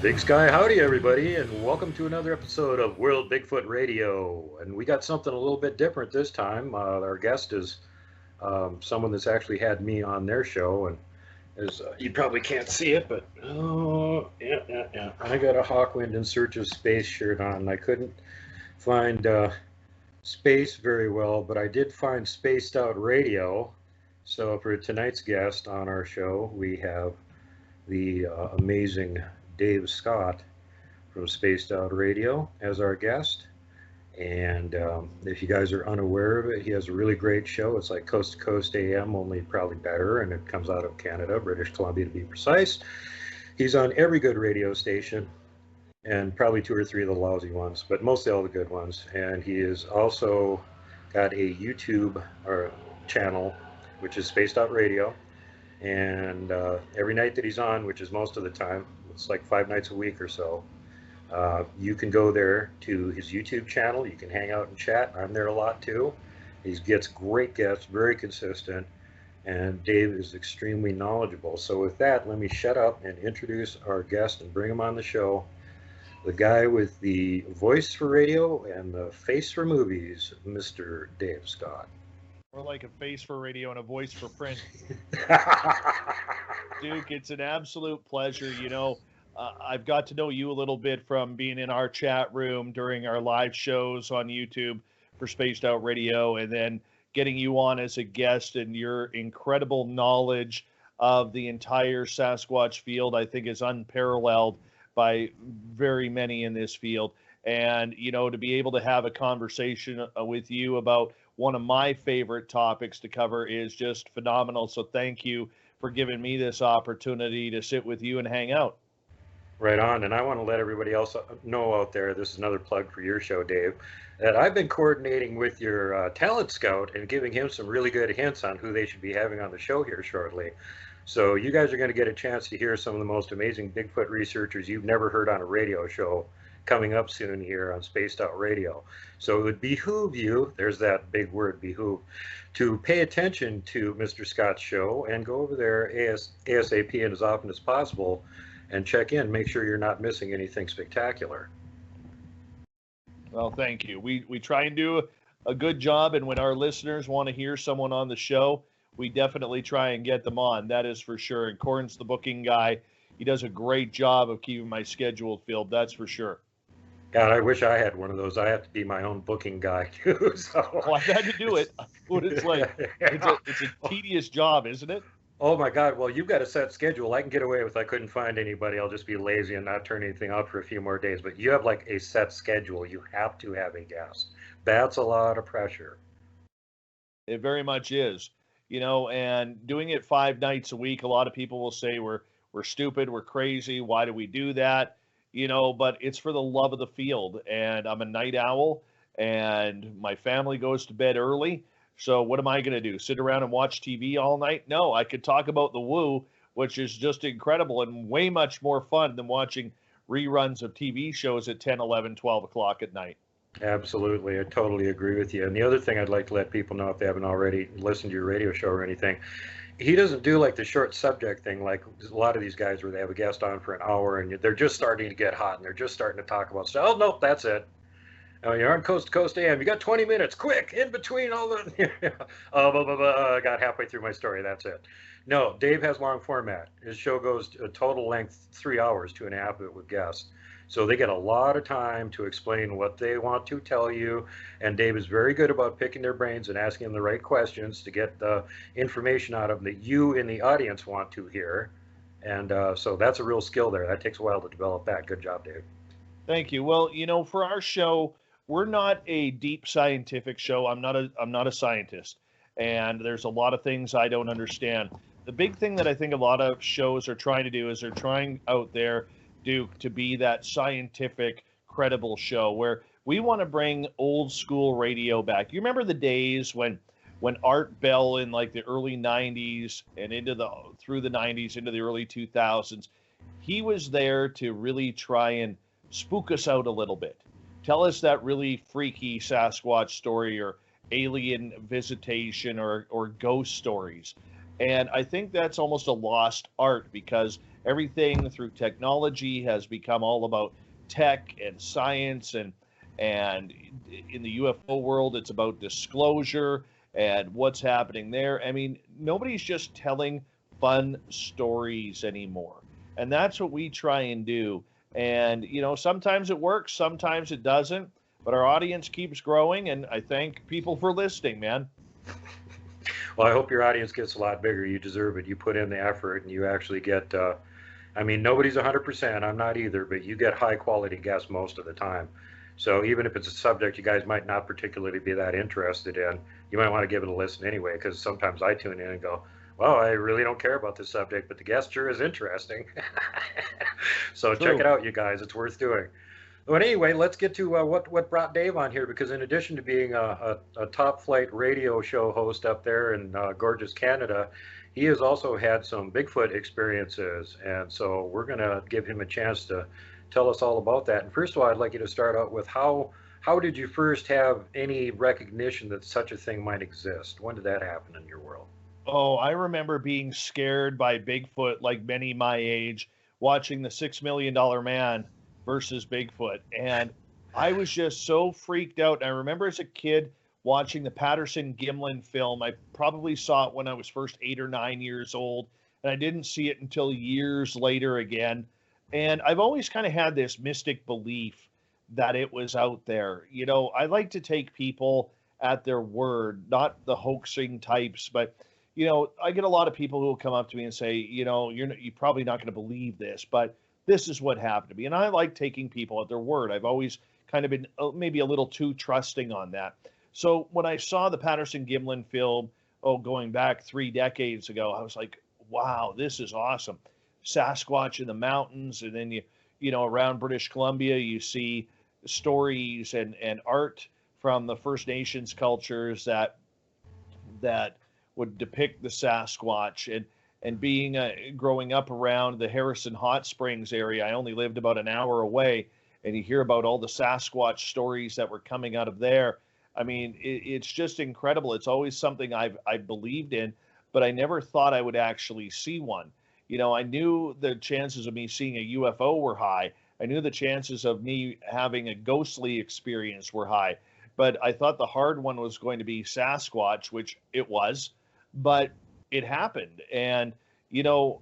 Big Sky Howdy, everybody, and welcome to another episode of World Bigfoot Radio. And we got something a little bit different this time. Our guest is someone that's actually had me on their show, and as you probably can't see it, but yeah. I got a Hawkwind in Search of Space shirt on. I couldn't find space very well, but I did find Spaced Out Radio. So for tonight's guest on our show, we have the amazing Dave Scott from Spaced Out Radio as our guest. And if you guys are unaware of it, he has a really great show. It's like Coast to Coast AM, only probably better, and it comes out of Canada, British Columbia to be precise. He's on every good radio station, and probably two or three of the lousy ones, but mostly all the good ones. And he has also got a YouTube channel, which is Spaced Out Radio. And every night that he's on, which is most of the time, it's like 5 nights a week or so, you can go there to his YouTube channel. You can hang out and chat. I'm there a lot too. He gets great guests, very consistent, and Dave is extremely knowledgeable. So with that, let me shut up and introduce our guest and bring him on the show. The guy with the voice for radio and the face for movies, Mr. Dave Scott. More like a face for radio and a voice for print. Duke, it's an absolute pleasure. I've got to know you a little bit from being in our chat room during our live shows on YouTube for Spaced Out Radio, and then getting you on as a guest, and your incredible knowledge of the entire Sasquatch field, I think, is unparalleled by very many in this field. And, to be able to have a conversation with you about one of my favorite topics to cover is just phenomenal. So thank you for giving me this opportunity to sit with you and hang out. Right on. And I want to let everybody else know out there, this is another plug for your show, Dave, that I've been coordinating with your talent scout and giving him some really good hints on who they should be having on the show here shortly. So you guys are going to get a chance to hear some of the most amazing Bigfoot researchers you've never heard on a radio show coming up soon here on Spaced Out Radio. So it would behoove you, there's that big word, behoove, to pay attention to Mr. Scott's show and go over there ASAP and as often as possible and check in, make sure you're not missing anything spectacular. Well, thank you. We try and do a good job, and when our listeners want to hear someone on the show, we definitely try and get them on, that is for sure. And Corin's the booking guy. He does a great job of keeping my schedule filled, that's for sure. God, I wish I had one of those. I have to be my own booking guy too. So well, I've had to do it. What it's like. It's a tedious job, isn't it? Oh my God. Well, you've got a set schedule. I can get away with I couldn't find anybody. I'll just be lazy and not turn anything out for a few more days. But you have like a set schedule. You have to have a guest. That's a lot of pressure. It very much is. And doing it 5 nights a week, a lot of people will say we're stupid, we're crazy. Why do we do that? But it's for the love of the field. And I'm a night owl, and my family goes to bed early. So what am I going to do? Sit around and watch TV all night? No, I could talk about the woo, which is just incredible and way much more fun than watching reruns of TV shows at 10, 11, 12 o'clock at night. Absolutely. I totally agree with you. And the other thing I'd like to let people know, if they haven't already listened to your radio show or anything, he doesn't do like the short subject thing like a lot of these guys where they have a guest on for an hour and they're just starting to get hot and they're just starting to talk about stuff. Oh, nope, that's it. Oh, you're on Coast to Coast AM. You got 20 minutes, quick, in between all the. Oh, blah, blah, blah. I got halfway through my story. That's it. No, Dave has long format. His show goes a total length 3 hours, 2.5 of it with guests. So they get a lot of time to explain what they want to tell you. And Dave is very good about picking their brains and asking them the right questions to get the information out of them that you in the audience want to hear. And so that's a real skill there. That takes a while to develop that. Good job, Dave. Thank you. Well, for our show, we're not a deep scientific show. I'm not a scientist, and there's a lot of things I don't understand. The big thing that I think a lot of shows are trying to do is they're trying out there, Duke, to be that scientific, credible show where we want to bring old school radio back. You remember the days when Art Bell in like the early 90s and through the 90s into the early 2000s, he was there to really try and spook us out a little bit. Tell us that really freaky Sasquatch story or alien visitation or ghost stories. And I think that's almost a lost art because everything through technology has become all about tech and science, and in the UFO world, it's about disclosure and what's happening there. I mean, nobody's just telling fun stories anymore. And that's what we try and do. And, sometimes it works, sometimes it doesn't, but our audience keeps growing. And I thank people for listening, man. Well, I hope your audience gets a lot bigger. You deserve it. You put in the effort and you actually get, I mean, nobody's 100%. I'm not either, but you get high quality guests most of the time. So even if it's a subject you guys might not particularly be that interested in, you might want to give it a listen anyway, because sometimes I tune in and go, well, I really don't care about this subject, but the guest sure is interesting. So check it True. out, you guys. It's worth doing. But anyway, let's get to what brought Dave on here, because in addition to being a top flight radio show host up there in gorgeous Canada, he has also had some Bigfoot experiences. And so we're going to give him a chance to tell us all about that. And first of all, I'd like you to start out with how did you first have any recognition that such a thing might exist? When did that happen in your world? Oh, I remember being scared by Bigfoot, like many my age, watching the $6 Million Man versus Bigfoot. And I was just so freaked out. And I remember as a kid watching the Patterson Gimlin film. I probably saw it when I was first 8 or 9 years old, and I didn't see it until years later again. And I've always kind of had this mystic belief that it was out there. I like to take people at their word, not the hoaxing types, but I get a lot of people who will come up to me and say, you're probably not going to believe this, but this is what happened to me. And I like taking people at their word. I've always kind of been maybe a little too trusting on that. So when I saw the Patterson Gimlin film, going back 3 decades ago, I was like, wow, this is awesome. Sasquatch in the mountains, and then around British Columbia, you see stories and art from the First Nations cultures that would depict the Sasquatch. And being growing up around the Harrison Hot Springs area, I only lived about an hour away, and you hear about all the Sasquatch stories that were coming out of there. I mean, it's just incredible. It's always something I believed in, but I never thought I would actually see one. I knew the chances of me seeing a UFO were high. I knew the chances of me having a ghostly experience were high, but I thought the hard one was going to be Sasquatch, which it was, but it happened. And, you know,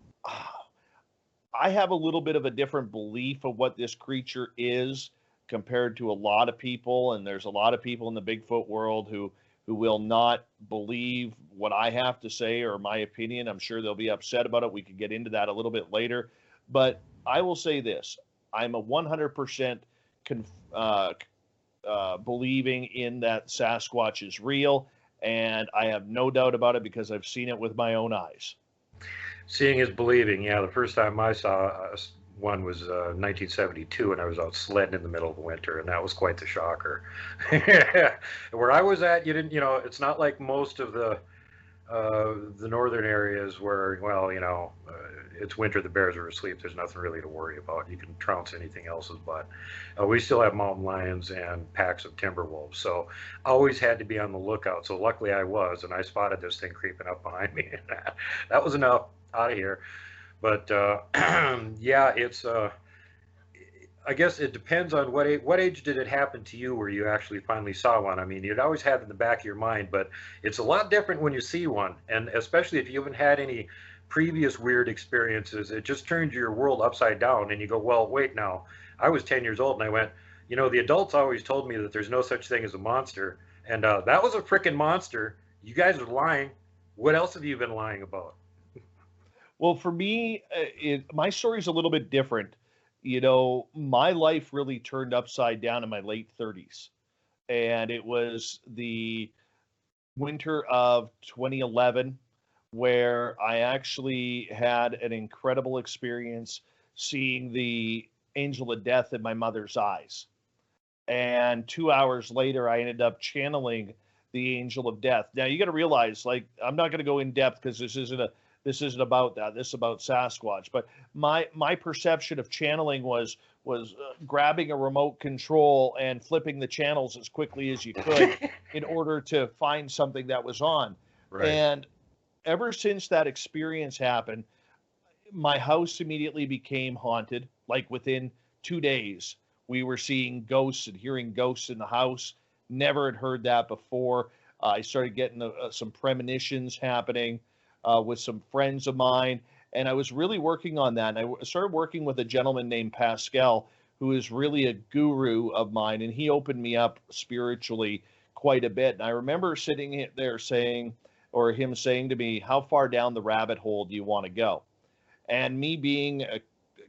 I have a little bit of a different belief of what this creature is compared to a lot of people. And there's a lot of people in the Bigfoot world who will not believe what I have to say or my opinion. I'm sure they'll be upset about it. We could get into that a little bit later. But I will say this. I'm a 100% believing in that Sasquatch is real. And I have no doubt about it because I've seen it with my own eyes. Seeing is believing. Yeah, the first time I saw one was 1972, and I was out sledding in the middle of the winter, and that was quite the shocker. Where I was at, you didn't, it's not like most of the northern areas where, well, it's winter, the bears are asleep. There's nothing really to worry about. You can trounce anything else's butt. We still have mountain lions and packs of timber wolves, so always had to be on the lookout. So luckily I was, and I spotted this thing creeping up behind me, and that was enough. Out of here. But yeah, it's I guess it depends on what age did it happen to you where you actually finally saw one. I mean, you'd always have it in the back of your mind, but it's a lot different when you see one, and especially if you haven't had any previous weird experiences. It just turns your world upside down, and you go, well, wait, now I was 10 years old, and I went, the adults always told me that there's no such thing as a monster, and that was a freaking monster. You guys are lying. What else have you been lying about? Well, for me, my story is a little bit different. My life really turned upside down in my late 30s. And it was the winter of 2011 where I actually had an incredible experience seeing the angel of death in my mother's eyes. And 2 hours later, I ended up channeling the angel of death. Now, you got to realize, like, I'm not going to go in depth because this isn't about that. This is about Sasquatch. But my perception of channeling was grabbing a remote control and flipping the channels as quickly as you could in order to find something that was on. Right. And ever since that experience happened, my house immediately became haunted. Like within 2 days, we were seeing ghosts and hearing ghosts in the house. Never had heard that before. I started getting some premonitions happening with some friends of mine, and I was really working on that. And I started working with a gentleman named Pascal, who is really a guru of mine, and he opened me up spiritually quite a bit. And I remember sitting there saying, or him saying to me, "How far down the rabbit hole do you want to go?" And me being a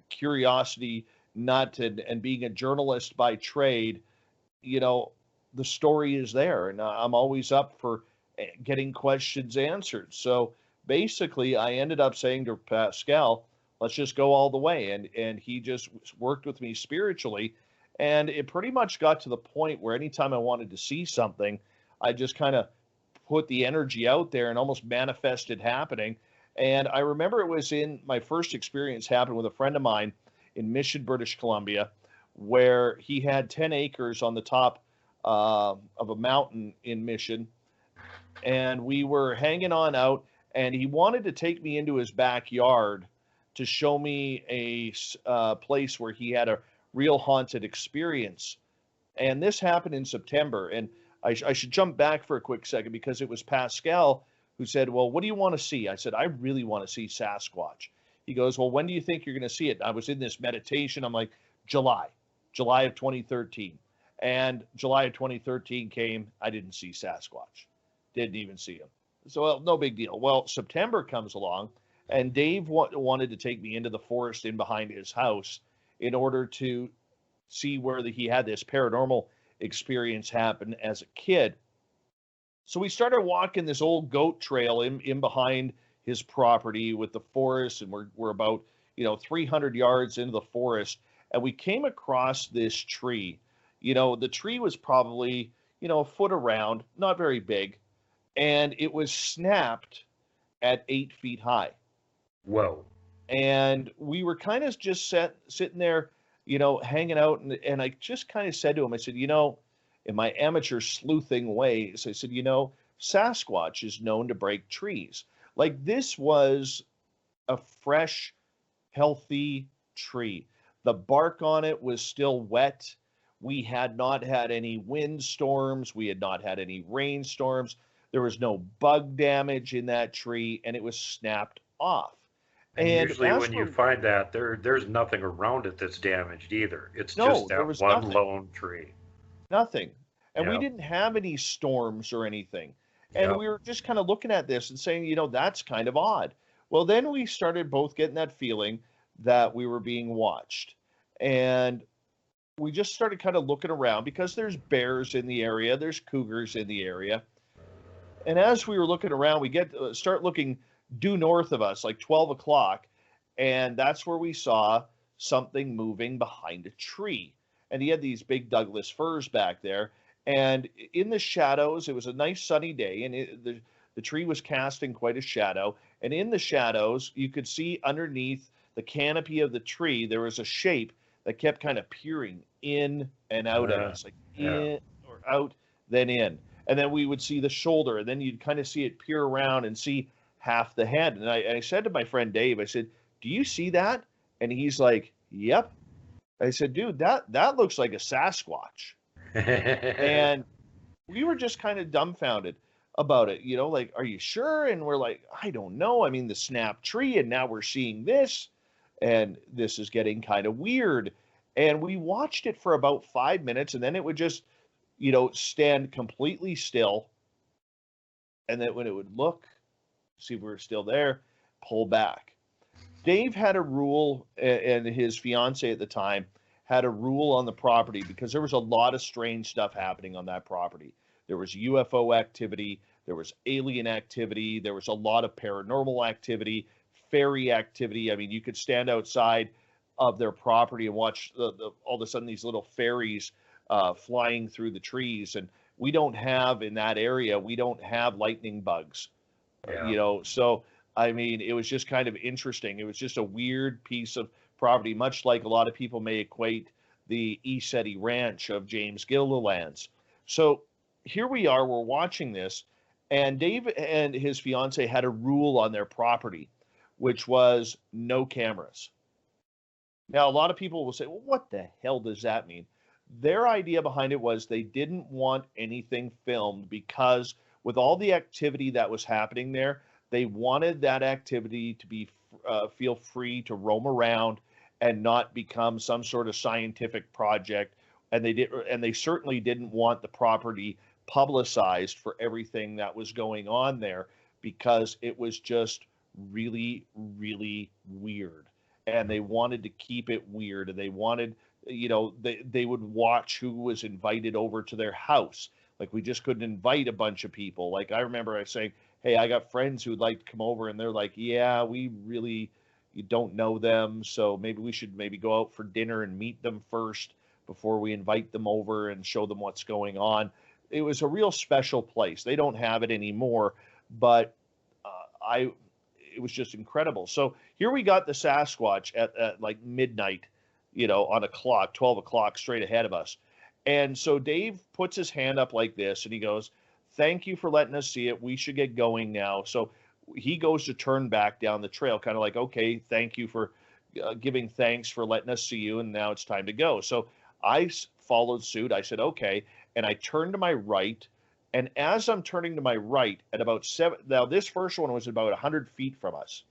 curiosity nut and being a journalist by trade, you know, the story is there, and I'm always up for getting questions answered. So basically, I ended up saying to Pascal, "Let's just go all the way," and he just worked with me spiritually, and it pretty much got to the point where anytime I wanted to see something, I just kind of put the energy out there and almost manifested happening. And I remember it was in my first experience happened with a friend of mine in Mission, British Columbia, where he had 10 acres on the top of a mountain in Mission. And we were hanging on out, and he wanted to take me into his backyard to show me a place where he had a real haunted experience. And this happened in September. And I should jump back for a quick second because it was Pascal who said, "Well, what do you want to see?" I said, "I really want to see Sasquatch." He goes, "Well, when do you think you're going to see it?" I was in this meditation. I'm like, July of 2013. And July of 2013 came. I didn't see Sasquatch. Didn't even see him. So, well, no big deal. Well, September comes along, and Dave wanted to take me into the forest in behind his house in order to see where he had this paranormal experience happen as a kid. So we started walking this old goat trail in behind his property with the forest, and we're about 300 yards into the forest, and we came across this tree. The tree was probably a foot around, not very big, and it was snapped at 8 feet high. Whoa. And we were kind of just sitting there, hanging out. And I just kind of said to him, I said, in my amateur sleuthing ways, I said, Sasquatch is known to break trees. Like this was a fresh, healthy tree. The bark on it was still wet. We had not had any windstorms. We had not had any rainstorms. There was no bug damage in that tree, and it was snapped off. And usually when you find that, there's nothing around it that's damaged either. It's just that one lone tree. Nothing. And we didn't have any storms or anything. And we were just kind of looking at this and saying, that's kind of odd. Well, then we started both getting that feeling that we were being watched. And we just started kind of looking around because there's bears in the area, there's cougars in the area. And as we were looking around, we start looking due north of us, like 12 o'clock, and that's where we saw something moving behind a tree. And he had these big Douglas firs back there, and in the shadows, it was a nice sunny day, and the tree was casting quite a shadow, and in the shadows, you could see underneath the canopy of the tree, there was a shape that kept kind of peering in and out at us, like in or out, then in. And then we would see the shoulder, and then you'd kind of see it peer around and see half the head. And I said to my friend Dave, I said, "Do you see that?" And he's like, "Yep." I said, "Dude, that looks like a Sasquatch." And we were just kind of dumbfounded about it, like, "Are you sure?" And we're like, "I don't know. I mean, the snap tree, and now we're seeing this, and this is getting kind of weird." And we watched it for about 5 minutes, and then it would just, stand completely still. And then when it would look, see if we were still there, pull back. Dave had a rule, and his fiance at the time had a rule on the property because there was a lot of strange stuff happening on that property. There was UFO activity, there was alien activity, there was a lot of paranormal activity, fairy activity. I mean, you could stand outside of their property and watch all of a sudden these little fairies flying through the trees. And we don't have in that area, we don't have lightning bugs. So I mean, it was just kind of interesting. It was just a weird piece of property, much like a lot of people may equate the ESETI Ranch of James Gilliland's. So here we are, we're watching this, and Dave and his fiance had a rule on their property which was no cameras. Now, a lot of people will say, well, what the hell does that mean? Their idea behind it was they didn't want anything filmed because with all the activity that was happening there, they wanted that activity to be feel free to roam around and not become some sort of scientific project. And they certainly didn't want the property publicized for everything that was going on there because it was just really, really weird. And they wanted to keep it weird. And they wanted, they would watch who was invited over to their house. Like we just couldn't invite a bunch of people. Like I remember I saying, hey, I got friends who'd like to come over, and they're like, yeah, we really you don't know them, so maybe we should maybe go out for dinner and meet them first before we invite them over and show them what's going on. It was a real special place. They don't have it anymore, but I it was just incredible. So here we got the Sasquatch at like midnight, on a clock, 12 o'clock straight ahead of us. And so Dave puts his hand up like this and he goes, thank you for letting us see it. We should get going now. So he goes to turn back down the trail, kind of like, okay, thank you for giving thanks for letting us see you. And now it's time to go. So I followed suit. I said, okay. And I turned to my right. And as I'm turning to my right at about now this first one was about 100 feet from us.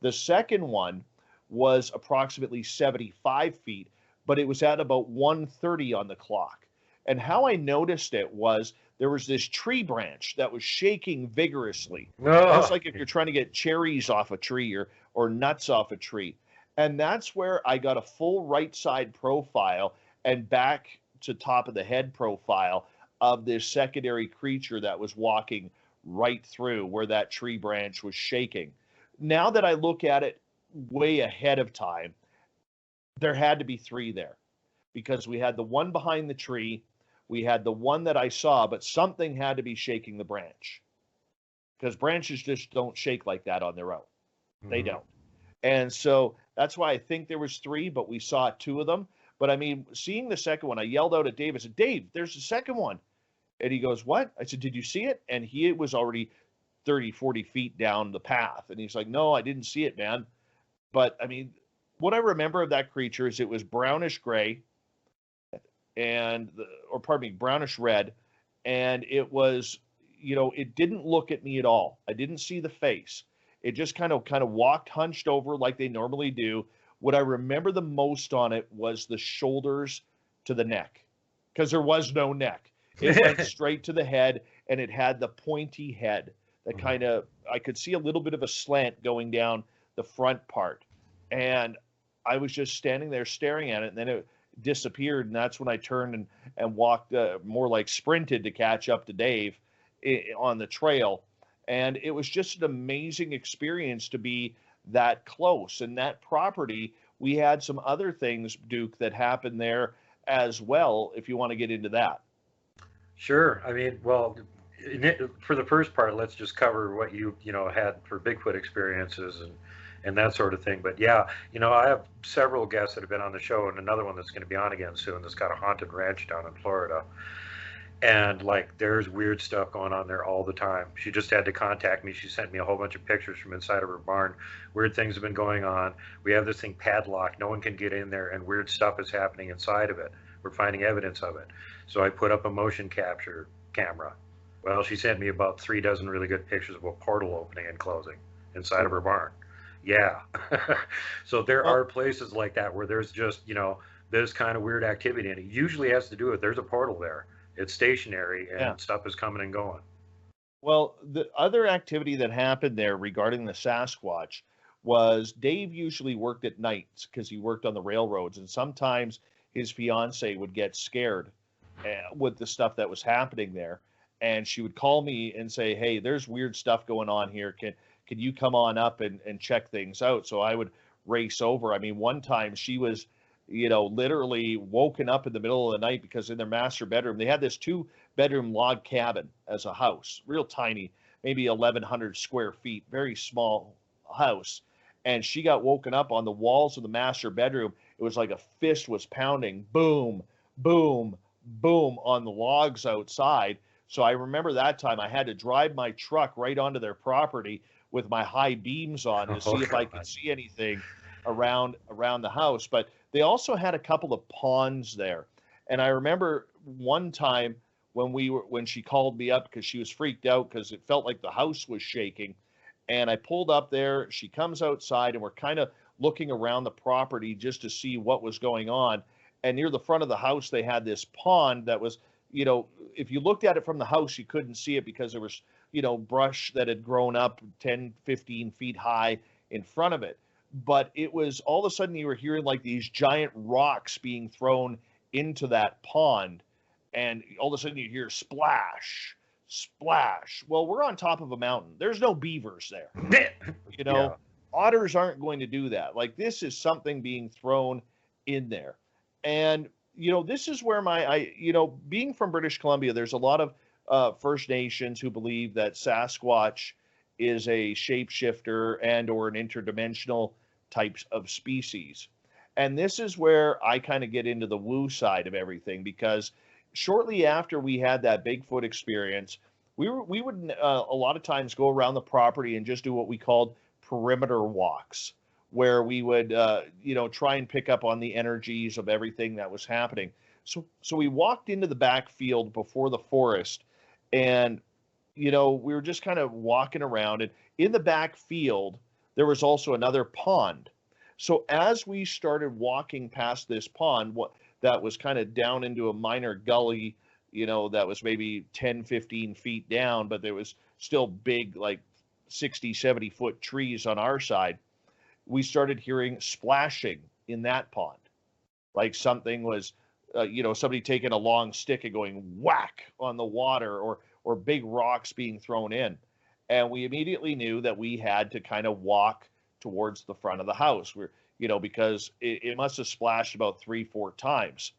The second one was approximately 75 feet, but it was at about 1:30 on the clock. And how I noticed it was there was this tree branch that was shaking vigorously. Almost like if you're trying to get cherries off a tree or nuts off a tree. And that's where I got a full right side profile and back to top of the head profile of this secondary creature that was walking right through where that tree branch was shaking. Now that I look at it way ahead of time, there had to be three there because we had the one behind the tree, we had the one that I saw, but something had to be shaking the branch because branches just don't shake like that on their own. They don't. And so that's why I think there was three, but we saw two of them. But I mean, seeing the second one, I yelled out at Dave. I said, Dave, there's the second one. And he goes, what? I said, did you see it? And he was already 30, 40 feet down the path. And he's like, no, I didn't see it, man. But I mean, what I remember of that creature is it was brownish gray brownish red. And it was, it didn't look at me at all. I didn't see the face. It just kind of walked hunched over like they normally do. What I remember the most on it was the shoulders to the neck, because there was no neck. It went straight to the head, and it had the pointy head that kind of, I could see a little bit of a slant going down the front part. And I was just standing there staring at it, and then it disappeared. And that's when I turned and walked, more like sprinted to catch up to Dave on the trail. And it was just an amazing experience to be that close. And that property, we had some other things, Duke, that happened there as well, if you want to get into that. Sure. I mean, well, for the first part, let's just cover what you had for Bigfoot experiences and that sort of thing. But yeah, I have several guests that have been on the show, and another one that's going to be on again soon that's got a haunted ranch down in Florida. And like, there's weird stuff going on there all the time. She just had to contact me. She sent me a whole bunch of pictures from inside of her barn. Weird things have been going on. We have this thing padlocked. No one can get in there, and weird stuff is happening inside of it. We're finding evidence of it. So I put up a motion capture camera. Well, she sent me about 3 dozen really good pictures of a portal opening and closing inside of her barn. Yeah. So there are places like that where there's just, this kind of weird activity, and it usually has to do with there's a portal there. It's stationary, and stuff is coming and going. Well, the other activity that happened there regarding the Sasquatch was Dave usually worked at nights because he worked on the railroads, and sometimes his fiance would get scared with the stuff that was happening there, and she would call me and say, hey, there's weird stuff going on here. Can you come on up and check things out? So I would race over. I mean, one time she was literally woken up in the middle of the night because in their master bedroom, they had this 2-bedroom log cabin as a house, real tiny, maybe 1,100 square feet, very small house. And she got woken up on the walls of the master bedroom. It was like a fist was pounding, boom, boom, boom on the logs outside. So I remember that time I had to drive my truck right onto their property with my high beams on to Oh see if I could God. see anything around the house. But they also had a couple of ponds there. And I remember one time when she called me up because she was freaked out because it felt like the house was shaking. And I pulled up there, she comes outside, and we're kind of looking around the property just to see what was going on. And near the front of the house, they had this pond that was, if you looked at it from the house, you couldn't see it because there was, brush that had grown up 10, 15 feet high in front of it. But it was all of a sudden you were hearing like these giant rocks being thrown into that pond. And all of a sudden you hear splash, splash. Well, we're on top of a mountain. There's no beavers there. You Yeah. know, otters aren't going to do that. Like this is something being thrown in there. And this is where being from British Columbia, there's a lot of First Nations who believe that Sasquatch is a shapeshifter and or an interdimensional types of species. And this is where I kind of get into the woo side of everything because shortly after we had that Bigfoot experience, we would a lot of times go around the property and just do what we called perimeter walks, where we would try and pick up on the energies of everything that was happening. So we walked into the back field before the forest, and we were just kind of walking around, and in the back field there was also another pond. So as we started walking past this pond, that was kind of down into a minor gully, that was maybe 10, 15 feet down, but there was still big, like 60, 70-foot trees on our side. We started hearing splashing in that pond. Like something was, somebody taking a long stick and going whack on the water, or big rocks being thrown in. And we immediately knew that we had to kind of walk towards the front of the house. Because it must have splashed about 3-4 times.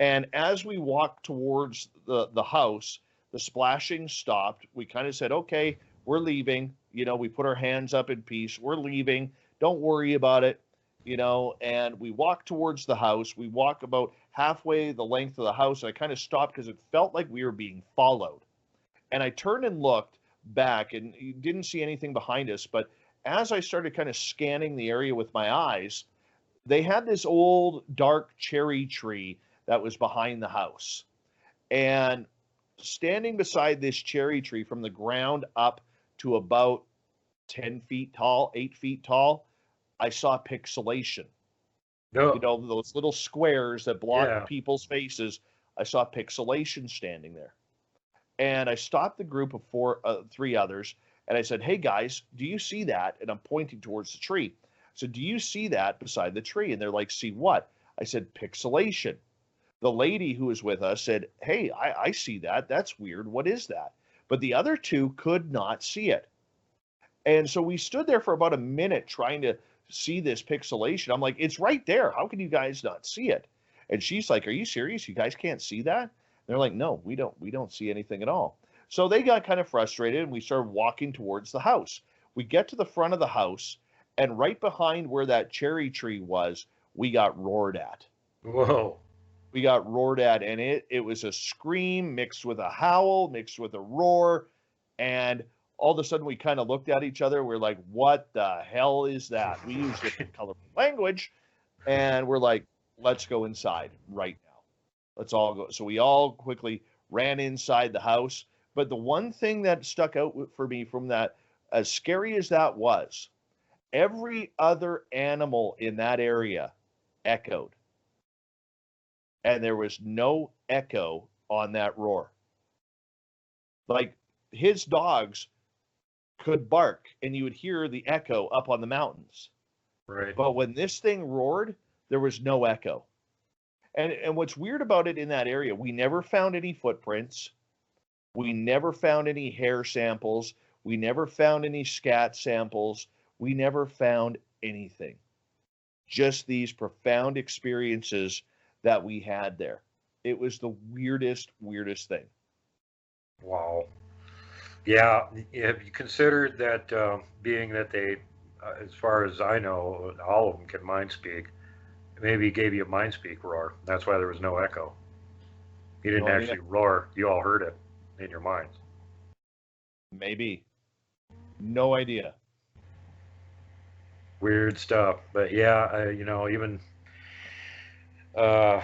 And as we walked towards the house, the splashing stopped. We kind of said, okay, we're leaving. We put our hands up in peace. We're leaving. Don't worry about it. And we walk towards the house. We walk about halfway the length of the house. And I kind of stopped because it felt like we were being followed. And I turned and looked back and didn't see anything behind us. But as I started kind of scanning the area with my eyes, they had this old dark cherry tree that was behind the house. And standing beside this cherry tree from the ground up to about 10 feet tall, 8 feet tall, I saw pixelation. No. Those little squares that block Yeah. people's faces. I saw pixelation standing there. And I stopped the group of 3 others, and I said, hey guys, do you see that? And I'm pointing towards the tree. So do you see that beside the tree? And they're like, see what? I said, pixelation. The lady who was with us said, hey, I see that. That's weird. What is that? But the other 2 could not see it. And so we stood there for about a minute trying to see this pixelation. I'm like, it's right there. How can you guys not see it? And she's like, are you serious? You guys can't see that? And they're like, no, we don't see anything at all. So they got kind of frustrated, and we started walking towards the house. We get to the front of the house, and right behind where that cherry tree was, we got roared at. Whoa. We got roared at, and it was a scream mixed with a howl, mixed with a roar, and all of a sudden we kind of looked at each other. We're like, what the hell is that? We used different colorful language, and we're like, let's go inside right now. Let's all go. So we all quickly ran inside the house. But the one thing that stuck out for me from that, as scary as that was, every other animal in that area echoed. And there was no echo on that roar. Like his dogs could bark and you would hear the echo up on the mountains. Right. But when this thing roared, there was no echo. And what's weird about it in that area, we never found any footprints. We never found any hair samples. We never found any scat samples. We never found anything. Just these profound experiences that we had there. It was the weirdest thing. Wow. Yeah. Have you considered that being that they, as far as I know, all of them can mind speak, maybe he gave you a mind speak roar. That's why there was no echo. He didn't actually roar. You all heard it in your minds. Maybe. No idea. weird stuff. But yeah, even uh,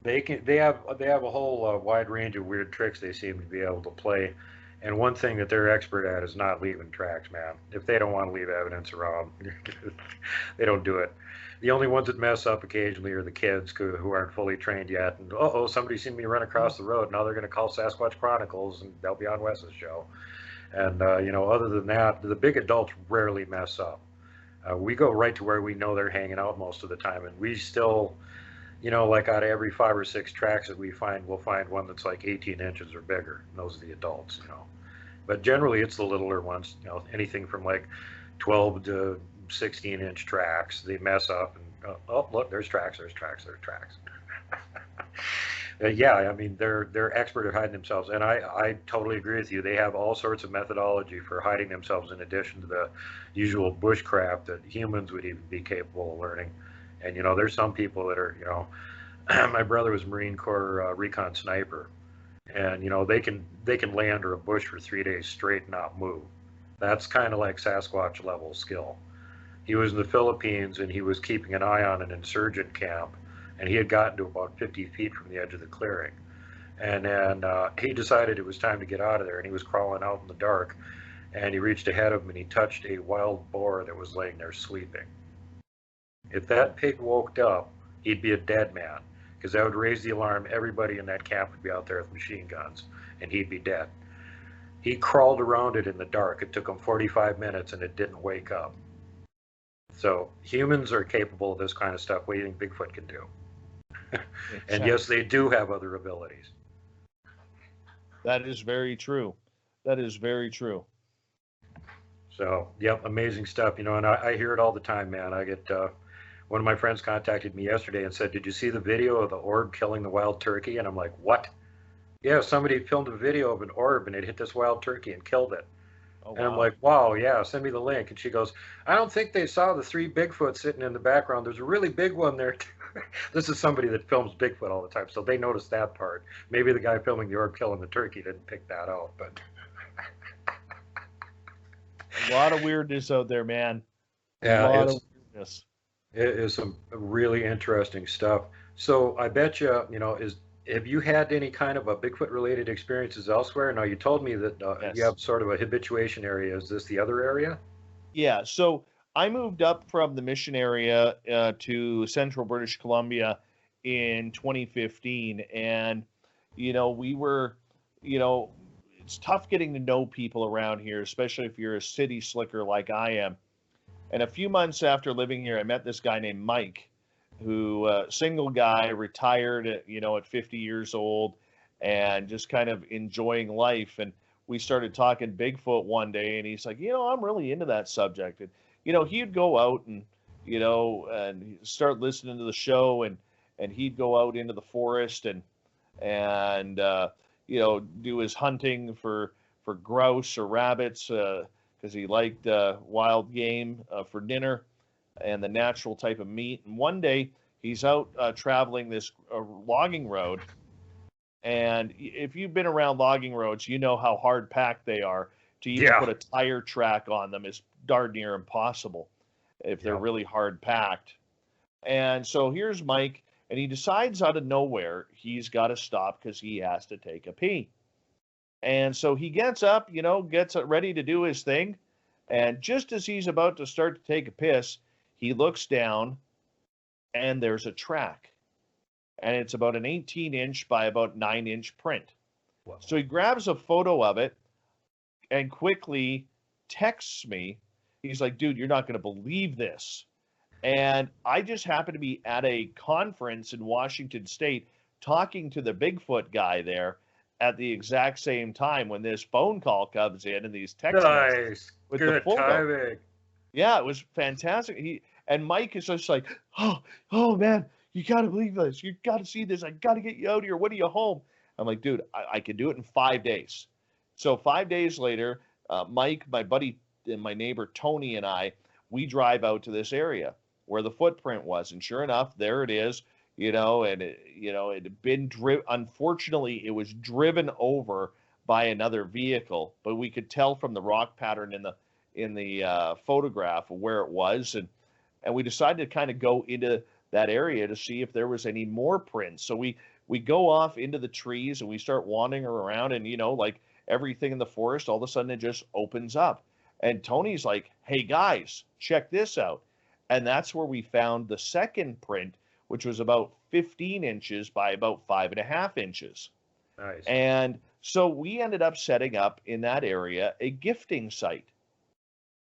they have a whole wide range of weird tricks they seem to be able to play. And one thing that they're expert at is not leaving tracks, man. If they don't want to leave evidence around, they don't do it. The only ones that mess up occasionally are the kids who aren't fully trained yet. And somebody seen me run across the road. Now they're going to call Sasquatch Chronicles, and they'll be on Wes's show. And other than that, the big adults rarely mess up. We go right to where we know they're hanging out most of the time, and we still, like out of every 5 or 6 tracks that we find, we'll find one that's like 18 inches or bigger. And those are the adults. But generally, it's the littler ones. Anything from like 12 to 16-inch tracks. They mess up, and oh, look, there's tracks, there's tracks, there's tracks. Yeah, I mean they're expert at hiding themselves, and I totally agree with you. They have all sorts of methodology for hiding themselves in addition to the usual bushcraft that humans would even be capable of learning. And there's some people that are, my brother was Marine Corps recon sniper, and they can lay under a bush for 3 days straight and not move. That's kind of like Sasquatch level skill. He was in the Philippines and he was keeping an eye on an insurgent camp, and he had gotten to about 50 feet from the edge of the clearing. And then he decided it was time to get out of there, and he was crawling out in the dark, and he reached ahead of him and he touched a wild boar that was laying there sleeping. If that pig woke up, he'd be a dead man, because that would raise the alarm. Everybody in that camp would be out there with machine guns, and he'd be dead. He crawled around it in the dark. It took him 45 minutes, and it didn't wake up. So humans are capable of this kind of stuff. What do you think Bigfoot can do? And yes, they do have other abilities. That is very true. That is very true. So, yep, amazing stuff. And I hear it all the time, man. I get one of my friends contacted me yesterday and said, "Did you see the video of the orb killing the wild turkey?" And I'm like, "What?" "Yeah, somebody filmed a video of an orb and it hit this wild turkey and killed it." Oh, And I'm wow. like, "Wow, yeah, send me the link." And she goes, "I don't think they saw the 3 Bigfoot sitting in the background. There's a really big one there." This is somebody that films Bigfoot all the time, so they noticed that part. Maybe the guy filming the orb killing the turkey didn't pick that out, but A lot of weirdness out there, man. A yeah, lot of weirdness. it is some really interesting stuff. So I bet you, have you had any kind of a Bigfoot related experiences elsewhere? Now you told me that you Yes. have sort of a habituation area. Is this the other area? Yeah. So I moved up from the mission area to central British Columbia in 2015. And, we were, you know, it's tough getting to know people around here, especially if you're a city slicker like I am. And a few months after living here, I met this guy named Mike, who single guy, retired at 50 years old, and just kind of enjoying life. And we started talking Bigfoot one day, and he's like, I'm really into that subject. And he'd go out and and start listening to the show, and he'd go out into the forest and do his hunting for grouse or rabbits because he liked wild game for dinner and the natural type of meat. And one day he's out traveling this logging road. And if you've been around logging roads, you know how hard packed they are. To even Yeah. put a tire track on them is darn near impossible if they're Yeah. really hard packed. And so here's Mike, and he decides out of nowhere he's got to stop because he has to take a pee. And so he gets up, gets ready to do his thing. And just as he's about to start to take a piss, he looks down and there's a track. And it's about an 18-inch by about 9-inch print. Well, So he grabs a photo of it and quickly texts me. He's like, dude, you're not going to believe this. And I just happened to be at a conference in Washington State talking to the Bigfoot guy there at the exact same time when this phone call comes in and these text messages nice. with the Good photo. timing. Yeah, it was fantastic. And Mike is just like, oh man, you gotta believe this. You gotta see this. I gotta get you out here. When are you home? I'm like, dude, I can do it in 5 days. So 5 days later, Mike, my buddy, and my neighbor Tony and I, we drive out to this area where the footprint was, and sure enough, there it is. And it had been driven. Unfortunately, it was driven over by another vehicle, but we could tell from the rock pattern photograph of where it was, and we decided to kind of go into that area to see if there was any more prints. So we go off into the trees and we start wandering around, and like everything in the forest, all of a sudden it just opens up. And Tony's like, "Hey guys, check this out." And that's where we found the second print, which was about 15 inches by about 5.5 inches. Nice. And so we ended up setting up in that area a gifting site.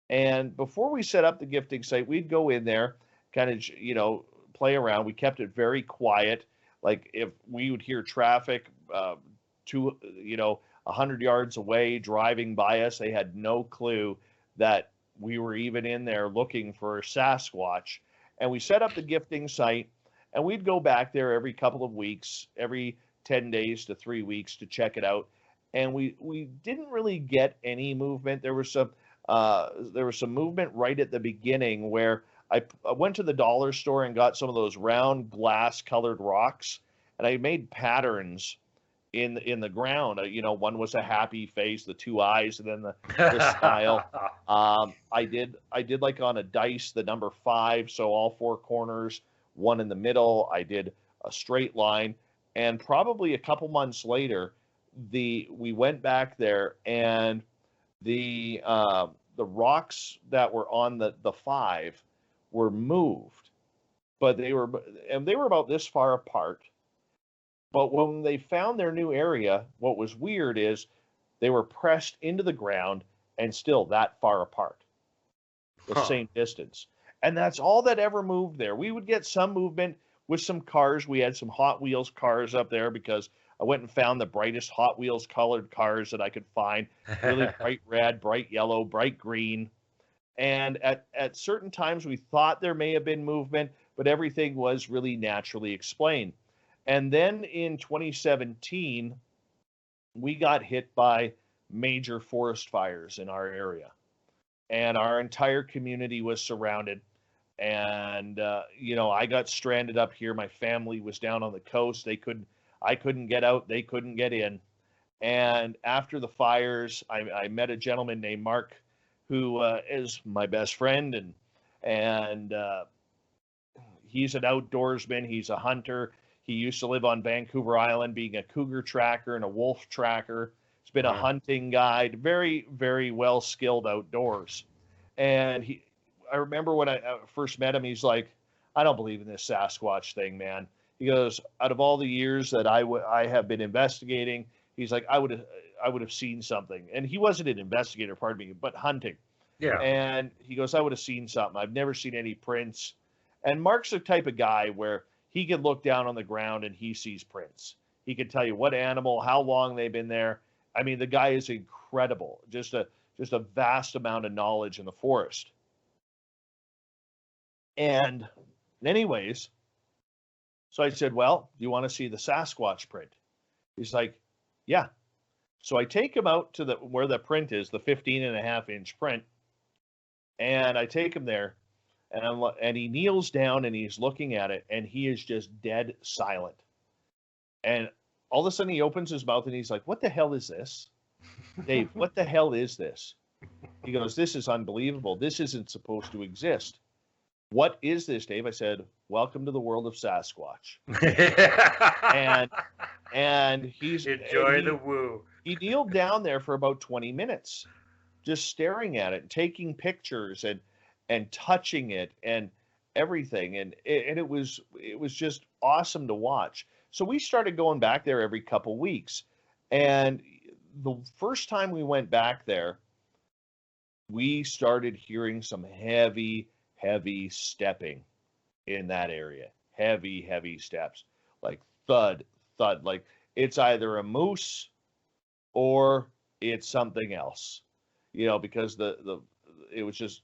And before we set up the gifting site, we'd go in there, kind of, play around. We kept it very quiet. Like if we would hear traffic, 100 yards away driving by us, they had no clue that we were even in there looking for Sasquatch. And we set up the gifting site, and we'd go back there every couple of weeks, every 10 days to 3 weeks to check it out. And we didn't really get any movement. There was some movement right at the beginning where I went to the dollar store and got some of those round glass colored rocks, and I made patterns in the ground. One was a happy face, the two eyes, and then the smile. I did like on a dice the number 5, so all 4 corners, 1 in the middle. I did a straight line, and probably a couple months later, we went back there, and the rocks that were on the 5 were moved, but they were about this far apart. But when they found their new area, what was weird is they were pressed into the ground and still that far apart, the same distance. And that's all that ever moved there. We would get some movement with some cars. We had some Hot Wheels cars up there because I went and found the brightest Hot Wheels colored cars that I could find. Really bright red, bright yellow, bright green. And at certain times we thought there may have been movement, but everything was really naturally explained. And then in 2017, we got hit by major forest fires in our area, and our entire community was surrounded. And I got stranded up here. My family was down on the coast. I couldn't get out. They couldn't get in. And after the fires, I met a gentleman named Mark, who is my best friend, and he's an outdoorsman. He's a hunter. He used to live on Vancouver Island, being a cougar tracker and a wolf tracker. He's been a hunting guide, very, very well skilled outdoors. And I remember when I first met him, he's like, "I don't believe in this Sasquatch thing, man." He goes, "Out of all the years that I have been investigating," he's like, I would have seen something. And he wasn't an investigator, pardon me, but hunting. Yeah. And he goes, "I would have seen something. I've never seen any prints." And Mark's the type of guy where he could look down on the ground and he sees prints. He could tell you what animal, how long they've been there. I mean, the guy is incredible. Just a vast amount of knowledge in the forest. And anyways, so I said, "Well, do you want to see the Sasquatch print?" He's like, "Yeah." So I take him out to where the print is, the 15.5-inch print, and I take him there, and he kneels down and he's looking at it, and he is just dead silent. And all of a sudden he opens his mouth and he's like, "What the hell is this? Dave, what the hell is this?" He goes, "This is unbelievable. This isn't supposed to exist." "What is this, Dave?" I said, "Welcome to the world of Sasquatch." and he's enjoy the woo. He kneeled down there for about 20 minutes, just staring at it, taking pictures and touching it and everything. And it was just awesome to watch. So we started going back there every couple weeks. And the first time we went back there, we started hearing some heavy stepping in that area. Heavy steps, like thud, like it's either a moose or it's something else, because it was just,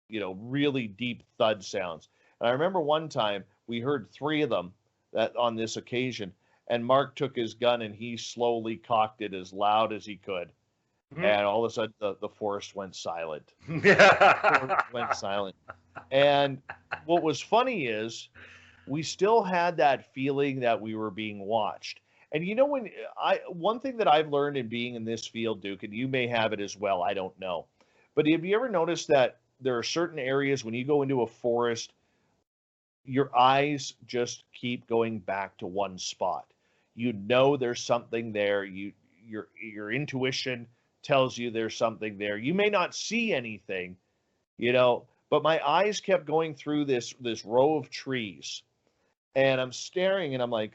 really deep thud sounds. And I remember one time we heard 3 of them that on this occasion, and Mark took his gun and he slowly cocked it as loud as he could. And all of a sudden the forest went silent. And what was funny is we still had that feeling that we were being watched. And one thing that I've learned in being in this field, Duke, and you may have it as well, I don't know, But have you ever noticed that there are certain areas when you go into a forest, your eyes just keep going back to one spot. You know there's something there. Your intuition tells you there's something there. You may not see anything, but my eyes kept going through this row of trees, and I'm staring, and I'm like,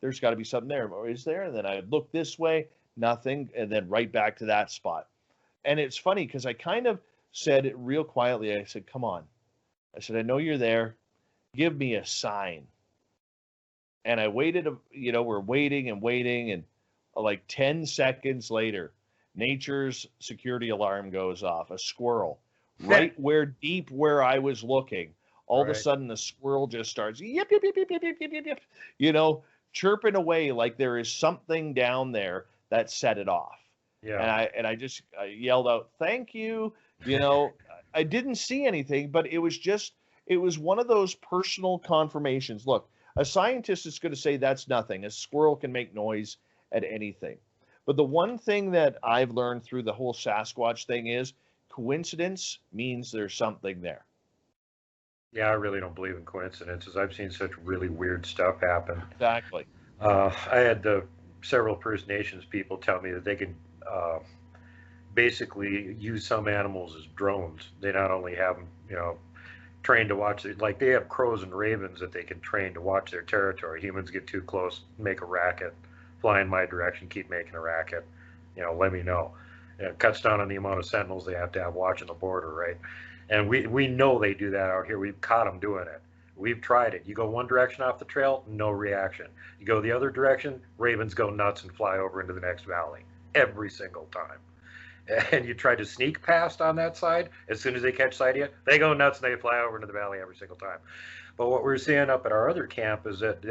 there's got to be something there. Or is there? And then I look this way, nothing, and then right back to that spot. And it's funny because I kind of said it real quietly. I said, come on. I said, I know you're there. Give me a sign. And I waited, we're waiting and waiting. And like 10 seconds later, nature's security alarm goes off. A squirrel, right where I was looking. All of a sudden, the squirrel just starts yip, yip, yip, yip, yip, yip, yip, yip, chirping away like there is something down there that set it off. Yeah. And I yelled out, "Thank you." I didn't see anything, but it was one of those personal confirmations. Look, a scientist is going to say that's nothing. A squirrel can make noise at anything. But the one thing that I've learned through the whole Sasquatch thing is coincidence means there's something there. Yeah, I really don't believe in coincidences. I've seen such really weird stuff happen. Exactly. I had several First Nations people tell me that they can basically use some animals as drones. They not only have them, trained to watch it, like they have crows and ravens that they can train to watch their territory. Humans get too close, make a racket, fly in my direction, keep making a racket. Let me know. It cuts down on the amount of sentinels they have to have watching the border, right? And we know they do that out here. We've caught them doing it. We've tried it. You go one direction off the trail, no reaction. You go the other direction, ravens go nuts and fly over into the next valley every single time. And you try to sneak past on that side, as soon as they catch sight of you, they go nuts and they fly over into the valley every single time. But what we're seeing up at our other camp is that,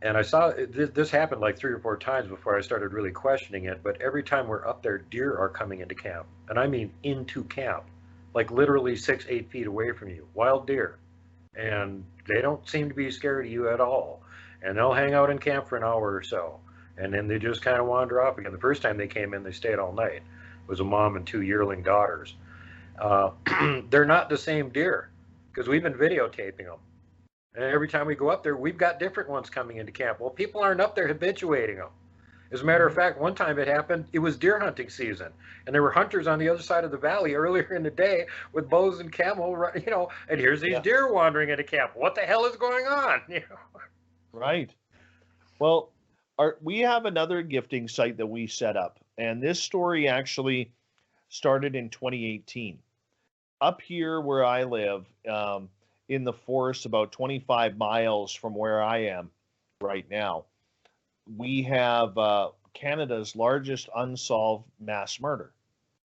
and I saw this happened like 3 or 4 times before I started really questioning it, but every time we're up there, deer are coming into camp. And I mean into camp, like literally 6, 8 feet away from you, wild deer. And they don't seem to be scared of you at all. And they'll hang out in camp for an hour or so. And then they just kind of wander off again. The first time they came in, they stayed all night. It was a mom and 2 yearling daughters. They're not the same deer because we've been videotaping them. And every time we go up there, we've got different ones coming into camp. Well, people aren't up there habituating them. As a matter of fact, one time it happened, it was deer hunting season. And there were hunters on the other side of the valley earlier in the day with bows and camel, and here's these deer wandering into camp. What the hell is going on? Right. Well, we have another gifting site that we set up. And this story actually started in 2018. Up here where I live, in the forest about 25 miles from where I am right now, we have Canada's largest unsolved mass murder.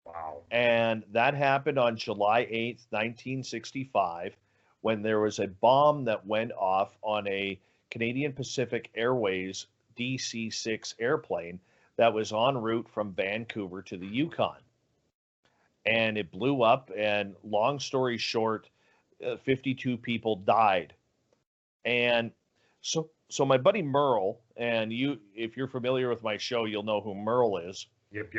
Wow. And that happened on July 8th, 1965, when there was a bomb that went off on a Canadian Pacific Airways DC-6 airplane that was en route from Vancouver to the Yukon. And it blew up, and long story short, 52 people died. And so my buddy Merle, and if you're familiar with my show, you'll know who Merle is. Yep.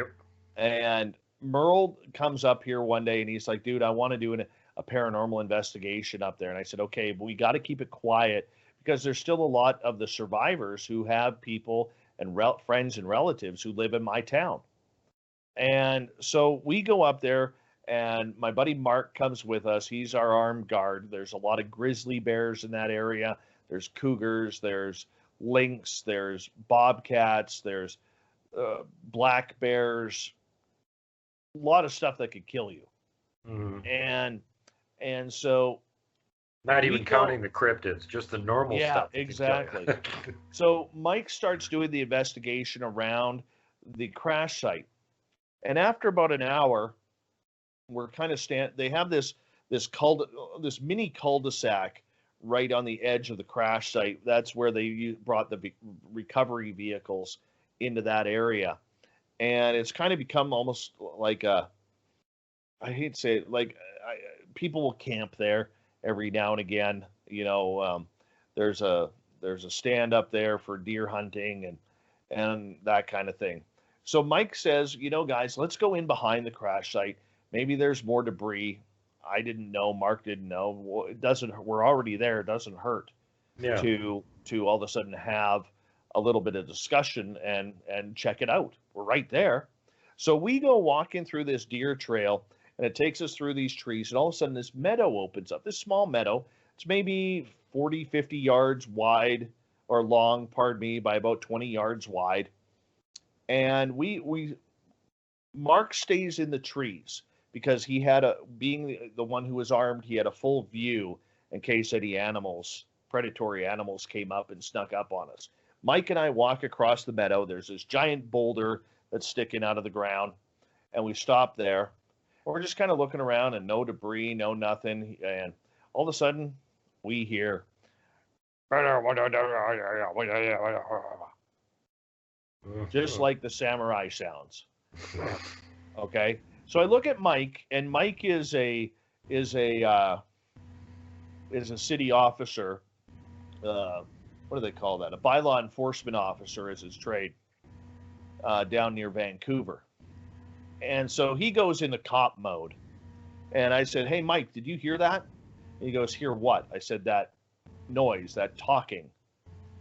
And Merle comes up here one day and he's like, dude, I want to do a paranormal investigation up there. And I said, okay, but we got to keep it quiet because there's still a lot of the survivors who have people and friends and relatives who live in my town. And so we go up there, and my buddy Mark comes with us. He's our armed guard. There's a lot of grizzly bears in that area. There's cougars, there's lynx, there's bobcats, there's black bears, a lot of stuff that could kill you. Mm-hmm. And so not even counting the cryptids, just the normal stuff. Yeah, exactly. So Mike starts doing the investigation around the crash site. And after about an hour, we're kind of they have this mini cul-de-sac right on the edge of the crash site. That's where they brought the recovery vehicles into that area. And it's kind of become almost like I hate to say it, like people will camp there every now and again. There's a stand up there for deer hunting and that kind of thing. So Mike says, guys, let's go in behind the crash site. Maybe there's more debris. I didn't know. Mark didn't know. Well, it doesn't. We're already there. It doesn't hurt Yeah. to all of a sudden have a little bit of discussion and check it out. We're right there. So we go walking through this deer trail, and it takes us through these trees, and all of a sudden this meadow opens up. This small meadow. It's maybe 40, 50 yards wide or long, pardon me, by about 20 yards wide. And Mark stays in the trees because he had being the one who was armed, he had a full view in case any predatory animals came up and snuck up on us. Mike and I walk across the meadow. There's this giant boulder that's sticking out of the ground, and we stop there. We're just kind of looking around, and no debris, no nothing. And all of a sudden, we hear, just like the samurai sounds. Okay, so I look at Mike, and Mike is a city officer. What do they call that? A bylaw enforcement officer is his trade, down near Vancouver. And so he goes into cop mode. And I said, "Hey, Mike, did you hear that?" And he goes, "Hear what?" I said, "That noise, that talking."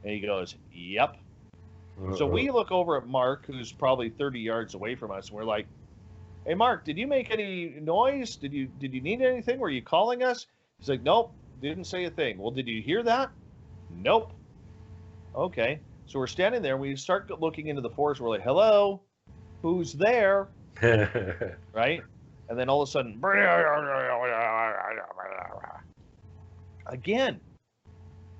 And he goes, "Yep." So we look over at Mark, who's probably 30 yards away from us, and we're like, "Hey, Mark, did you make any noise? Did you need anything? Were you calling us?" He's like, "Nope, didn't say a thing." "Well, did you hear that?" "Nope." Okay, so we're standing there. We start looking into the forest. We're like, "Hello, who's there?" Right? And then all of a sudden, again.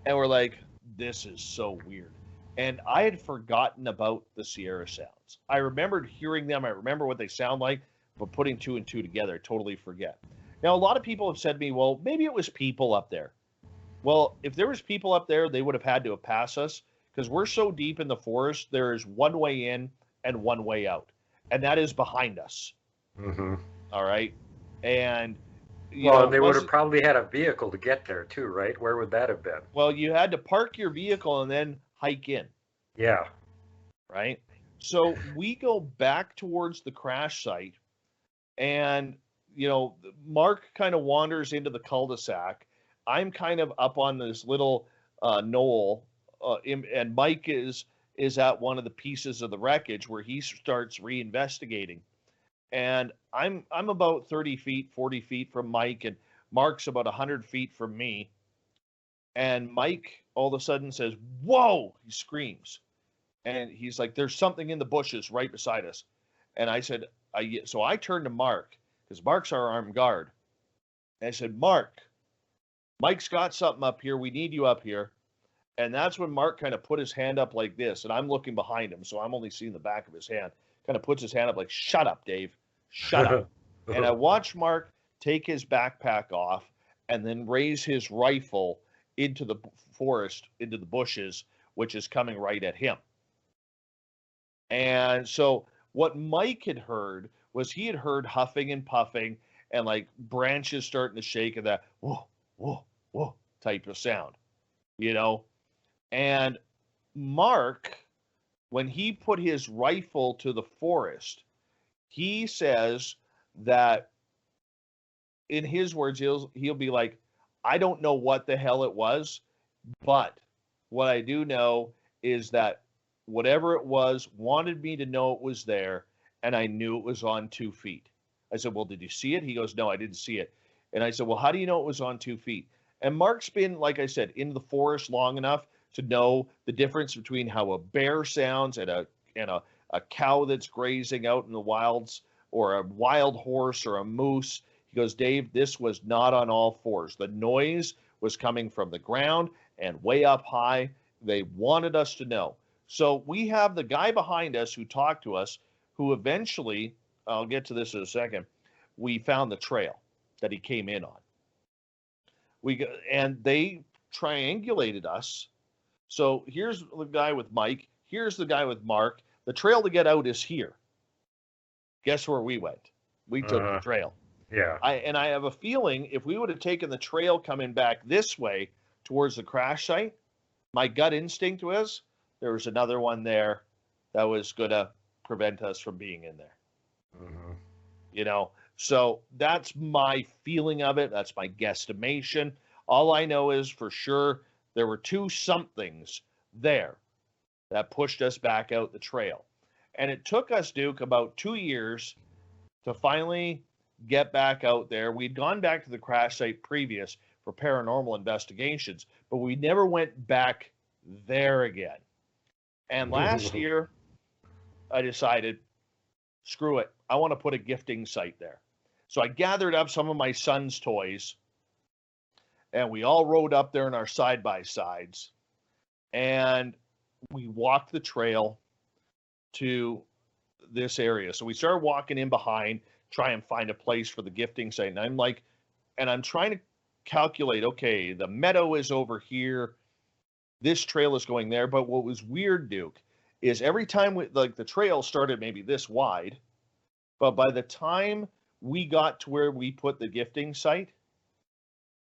And we're like, this is so weird. And I had forgotten about the Sierra sounds. I remembered hearing them. I remember what they sound like, but putting two and two together, I totally forget. Now, a lot of people have said to me, well, maybe it was people up there. Well, if there was people up there, they would have had to have passed us because we're so deep in the forest, there is one way in and one way out. And that is behind us. Mm-hmm. All right. And they would have probably had a vehicle to get there too, right? Where would that have been? Well, you had to park your vehicle and then hike in. Yeah. Right. So we go back towards the crash site, and Mark kind of wanders into the cul-de-sac. I'm kind of up on this little knoll, and Mike is at one of the pieces of the wreckage where he starts reinvestigating. And I'm about 30 feet, 40 feet from Mike, and Mark's about 100 feet from me. And Mike all of a sudden says, "Whoa!" He screams. And he's like, "There's something in the bushes right beside us." And I said, so I turned to Mark, because Mark's our armed guard. And I said, "Mark, Mike's got something up here. We need you up here." And that's when Mark kind of put his hand up like this, and I'm looking behind him, so I'm only seeing the back of his hand. Kind of puts his hand up like, "Shut up, Dave. Shut up." And I watched Mark take his backpack off and then raise his rifle into the forest, into the bushes, which is coming right at him. And so what Mike had heard was he had heard huffing and puffing and like branches starting to shake and that whoa, whoa, whoa type of sound, And Mark, when he put his rifle to the forest, he says that, in his words, he'll be like, "I don't know what the hell it was, but what I do know is that whatever it was wanted me to know it was there, and I knew it was on 2 feet." I said, "Well, did you see it?" He goes, "No, I didn't see it." And I said, "Well, how do you know it was on 2 feet?" And Mark's been, like I said, in the forest long enough to know the difference between how a bear sounds and a cow that's grazing out in the wilds, or a wild horse or a moose. He goes, "Dave, this was not on all fours. The noise was coming from the ground and way up high. They wanted us to know." So we have the guy behind us who talked to us, who eventually, I'll get to this in a second, we found the trail that he came in on. And they triangulated us. So here's the guy with Mike. Here's the guy with Mark. The trail to get out is here. Guess where we went? We took the trail. Yeah. I have a feeling if we would have taken the trail coming back this way towards the crash site, my gut instinct was there was another one there that was going to prevent us from being in there. Mm-hmm. You know, so that's my feeling of it. That's my guesstimation. All I know is for sure there were two somethings there that pushed us back out the trail. And it took us, Duke, about 2 years to finally get back out there. We'd gone back to the crash site previous for paranormal investigations, but we never went back there again. And last year, I decided, screw it. I want to put a gifting site there. So I gathered up some of my son's toys, and we all rode up there in our side-by-sides, and we walked the trail to this area. So we started walking in behind, try and find a place for the gifting site. And I'm trying to calculate, okay, the meadow is over here. This trail is going there. But what was weird, Duke, is every time the trail started maybe this wide, but by the time we got to where we put the gifting site,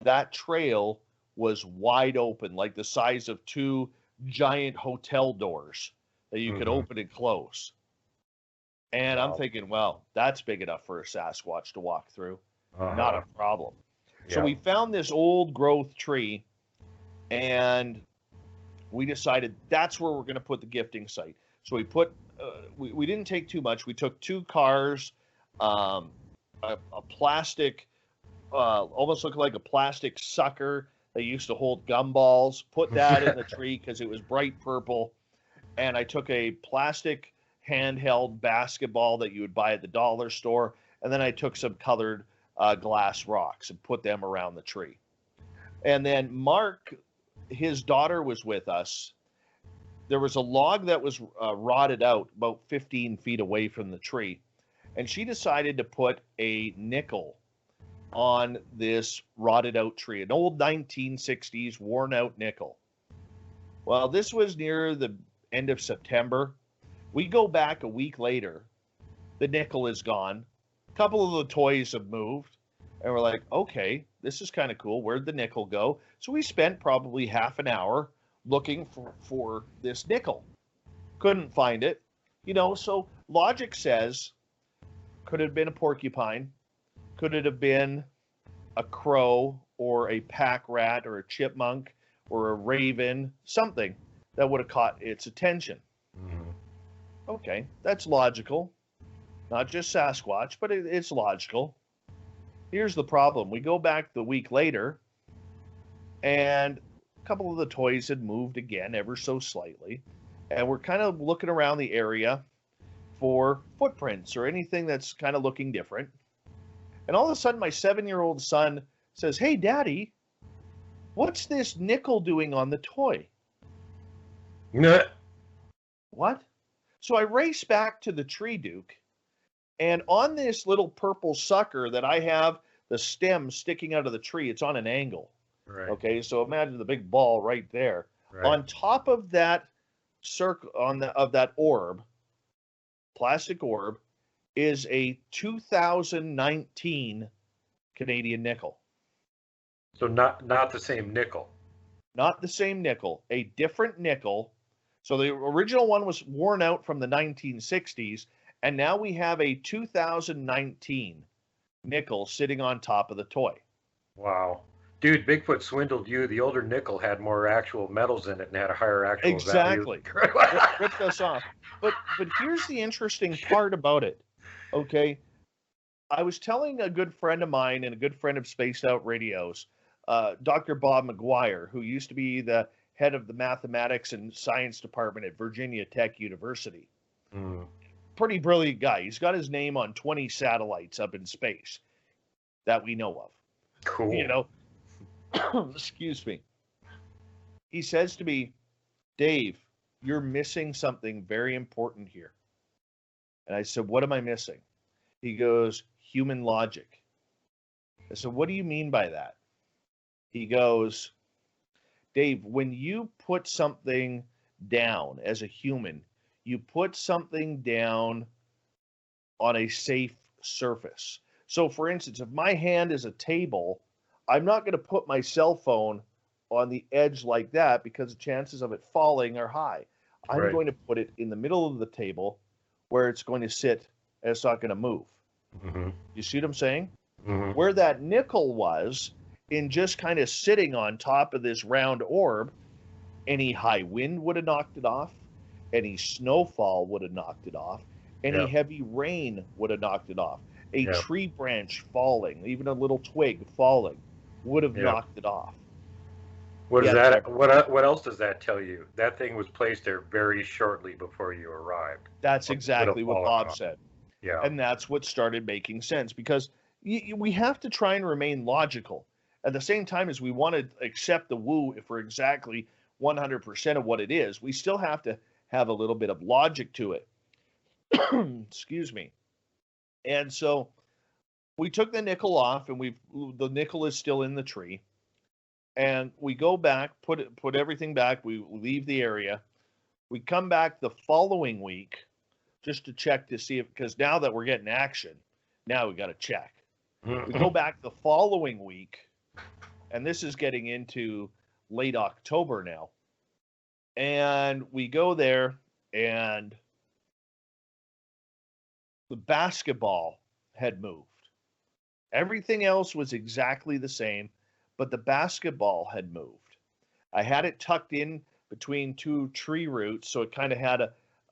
that trail was wide open, like the size of two giant hotel doors that you could open and close. And I'm thinking, well, that's big enough for a Sasquatch to walk through. Not a problem. So we found this old growth tree, and we decided that's where we're going to put the gifting site. So we put, we didn't take too much. We took 2 cars, a plastic, almost looked like a plastic sucker that used to hold gumballs, put that in the tree because it was bright purple. And I took a plastic handheld basketball that you would buy at the dollar store. And then I took some colored glass rocks and put them around the tree. And then Mark, his daughter, was with us. There was a log that was rotted out about 15 feet away from the tree. And she decided to put a nickel on this rotted out tree, an old 1960s worn out nickel. Well, this was near the end of September. We go back a week later. The nickel is gone. A couple of the toys have moved. And we're like, okay, this is kind of cool. Where'd the nickel go? So we spent probably half an hour looking for this nickel. Couldn't find it. You know, so logic says, could it have been a porcupine? Could it have been a crow or a pack rat or a chipmunk or a raven? Something that would have caught its attention. Mm-hmm. Okay, that's logical. Not just Sasquatch, but it's logical. Here's the problem. We go back the week later, and a couple of the toys had moved again, ever so slightly. And we're kind of looking around the area for footprints or anything that's kind of looking different. And all of a sudden, my 7-year-old son says, "Hey, Daddy, what's this nickel doing on the toy?" What? So I race back to the tree, Duke, and on this little purple sucker that I have the stem sticking out of the tree, it's on an angle. Right. Okay, so imagine the big ball right there. Right. On top of that circle of that orb, plastic orb, is a 2019 Canadian nickel. So not the same nickel. Not the same nickel, a different nickel. So the original one was worn out from the 1960s, and now we have a 2019 nickel sitting on top of the toy. Wow. Dude, Bigfoot swindled you. The older nickel had more actual metals in it and had a higher actual Exactly. value. Ripped us off. But here's the interesting part about it. Okay. I was telling a good friend of mine and a good friend of Spaced Out Radio's, Dr. Bob McGuire, who used to be the head of the mathematics and science department at Virginia Tech University. Mm. Pretty brilliant guy. He's got his name on 20 satellites up in space that we know of. Cool. You know, excuse me. He says to me, "Dave, you're missing something very important here." And I said, "What am I missing?" He goes, "Human logic." I said, "What do you mean by that?" He goes, "Dave, when you put something down as a human, you put something down on a safe surface. So for instance, if my hand is a table, I'm not going to put my cell phone on the edge like that because the chances of it falling are high. I'm Right. going to put it in the middle of the table where it's going to sit and it's not going to move. Mm-hmm. You see what I'm saying? Mm-hmm. Where that nickel was in just kind of sitting on top of this round orb, any high wind would have knocked it off, any snowfall would have knocked it off, any Yeah. heavy rain would have knocked it off. A Yeah. tree branch falling, even a little twig falling, would have Yeah. knocked it off. What is Yet there, that? What else does that tell you? That thing was placed there very shortly before you arrived. that's Or would have exactly what fallen Bob off. said. Yeah. And that's what started making sense because we have to try and remain logical at the same time as we want to accept the woo for exactly 100% of what it is. We still have to have a little bit of logic to it. Excuse me. And so we took the nickel off, and the nickel is still in the tree. And we go back, put everything back. We leave the area. We come back the following week just to check to see if, because now that we're getting action, now we got to check. We go back the following week, and this is getting into late October now. And we go there, and the basketball had moved. Everything else was exactly the same, but the basketball had moved. I had it tucked in between two tree roots, so it kind of had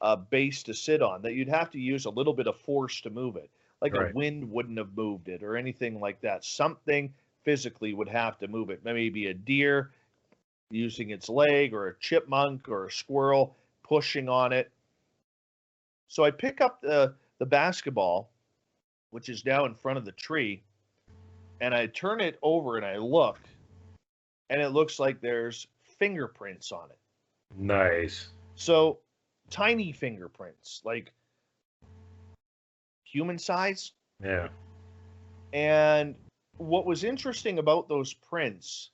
a base to sit on that you'd have to use a little bit of force to move it. Like a Right. wind wouldn't have moved it or anything like that. Something physically would have to move it. Maybe a deer using its leg, or a chipmunk or a squirrel pushing on it. So I pick up the basketball, which is now in front of the tree, and I turn it over and I look, and it looks like there's fingerprints on it. Nice. So tiny fingerprints, like human size. Yeah. And what was interesting about those prints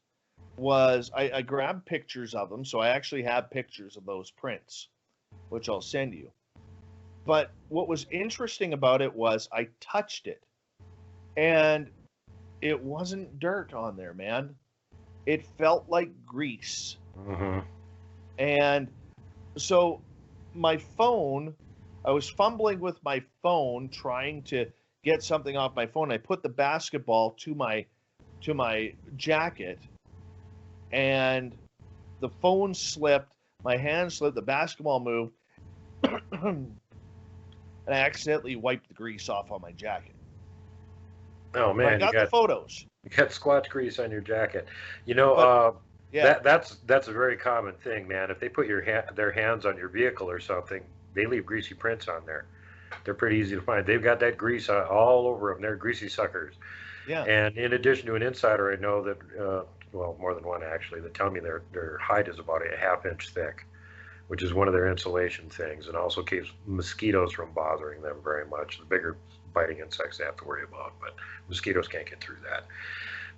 was I grabbed pictures of them. So I actually have pictures of those prints, which I'll send you. But what was interesting about it was I touched it, and it wasn't dirt on there, man. It felt like grease. Mm-hmm. And so my phone, I was fumbling with my phone trying to get something off my phone. I put the basketball to my jacket, and the phone slipped, my hand slipped, the basketball moved, and I accidentally wiped the grease off on my jacket. Oh But I man, got the photos. you got Squatch grease on your jacket. You know, But yeah, that's a very common thing, man. If they put their hands on your vehicle or something, they leave greasy prints on there. They're pretty easy to find. They've got that grease all over them. They're greasy suckers. yeah, And in addition to an insider, I know that well, more than one actually, that tell me their hide is about a half-inch thick, which is one of their insulation things, and also keeps mosquitoes from bothering them very much. The bigger biting insects they have to worry about, but mosquitoes can't get through that.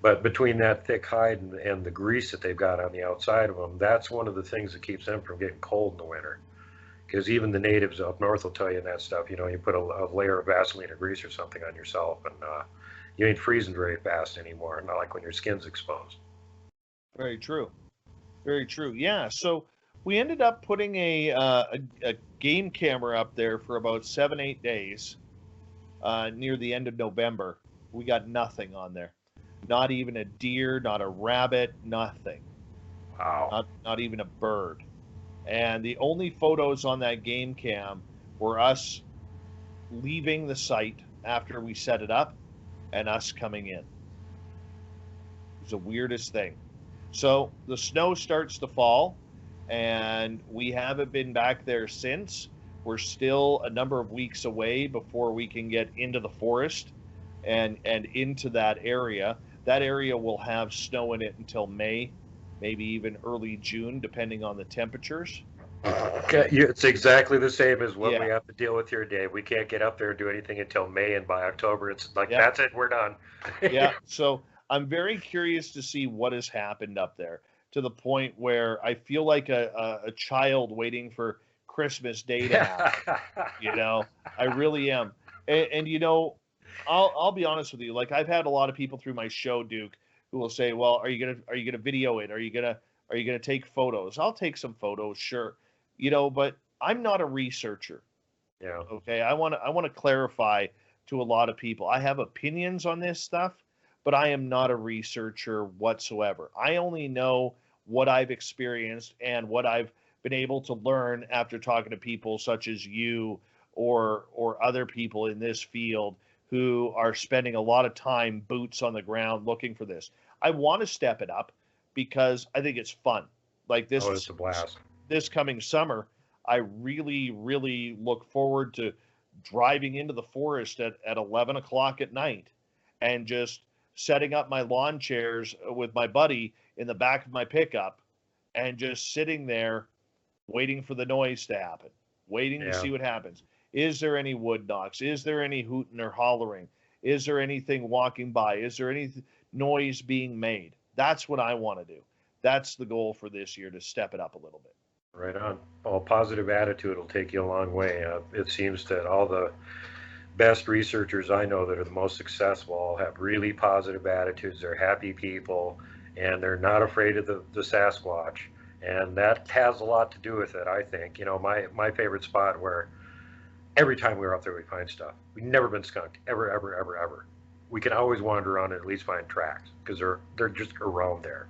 But between that thick hide and the grease that they've got on the outside of them, that's one of the things that keeps them from getting cold in the winter. Because even the natives up north will tell you that stuff. You know, you put a layer of Vaseline or grease or something on yourself, and you ain't freezing very fast anymore. Not like when your skin's exposed. very true. Very true. Yeah. So we ended up putting a game camera up there for about 7-8 days near the end of November. We got nothing on there. Not even a deer, not a rabbit, nothing. Wow. Not even a bird. And the only photos on that game cam were us leaving the site after we set it up and us coming in. It was the weirdest thing. So the snow starts to fall, and we haven't been back there since. We're still a number of weeks away before we can get into the forest and into that area. That area will have snow in it until May, maybe even early June, depending on the temperatures. Okay, it's exactly the same as what we Yeah, have to deal with here, Dave. We can't get up there and do anything until May, and by October, it's like, yeah, that's it, we're done. yeah. So I'm very curious to see what has happened up there to the point where I feel like a child waiting for Christmas Day to happen. You know, I really am. And you know, I'll be honest with you. Like, I've had a lot of people through my show, Duke, who will say, "Well, are you gonna video it? Are you gonna take photos?" I'll take some photos, sure. You know, but I'm not a researcher. Yeah. Okay, I want to clarify to a lot of people. I have opinions on this stuff, but I am not a researcher whatsoever. I only know what I've experienced and what I've been able to learn after talking to people such as you or other people in this field who are spending a lot of time boots on the ground looking for this. I want to step it up because I think it's fun. Like Oh, it's a blast. this coming summer, I really, really look forward to driving into the forest at 11 o'clock at night and just setting up my lawn chairs with my buddy in the back of my pickup and just sitting there waiting for the noise to happen, waiting to Yeah. see what happens. Is there any wood knocks? Is there any hooting or hollering? Is there anything walking by? Is there any noise being made? That's what I want to do. That's the goal for this year, to step it up a little bit. Right on. Well, positive attitude will take you a long way. It seems that all the best researchers I know that are the most successful all have really positive attitudes. They're happy people, and they're not afraid of the Sasquatch. And that has a lot to do with it, I think. You know, my favorite spot where every time we were up there, we find stuff. We've never been skunked, ever, ever, ever, ever. We can always wander around and at least find tracks because they're just around there.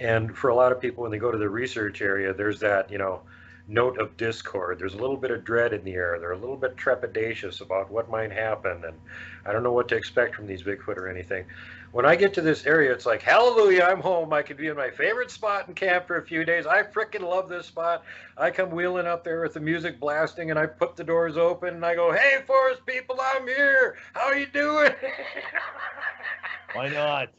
And for a lot of people, when they go to the research area, there's that, you know, note of discord. There's a little bit of dread in the air. They're a little bit trepidatious about what might happen. And I don't know what to expect from these Bigfoot or anything. When I get to this area, it's like, hallelujah, I'm home. I could be in my favorite spot and camp for a few days. I frickin' love this spot. I come wheeling up there with the music blasting, and I put the doors open, and I go, hey, forest people, I'm here. How you doing? Why not?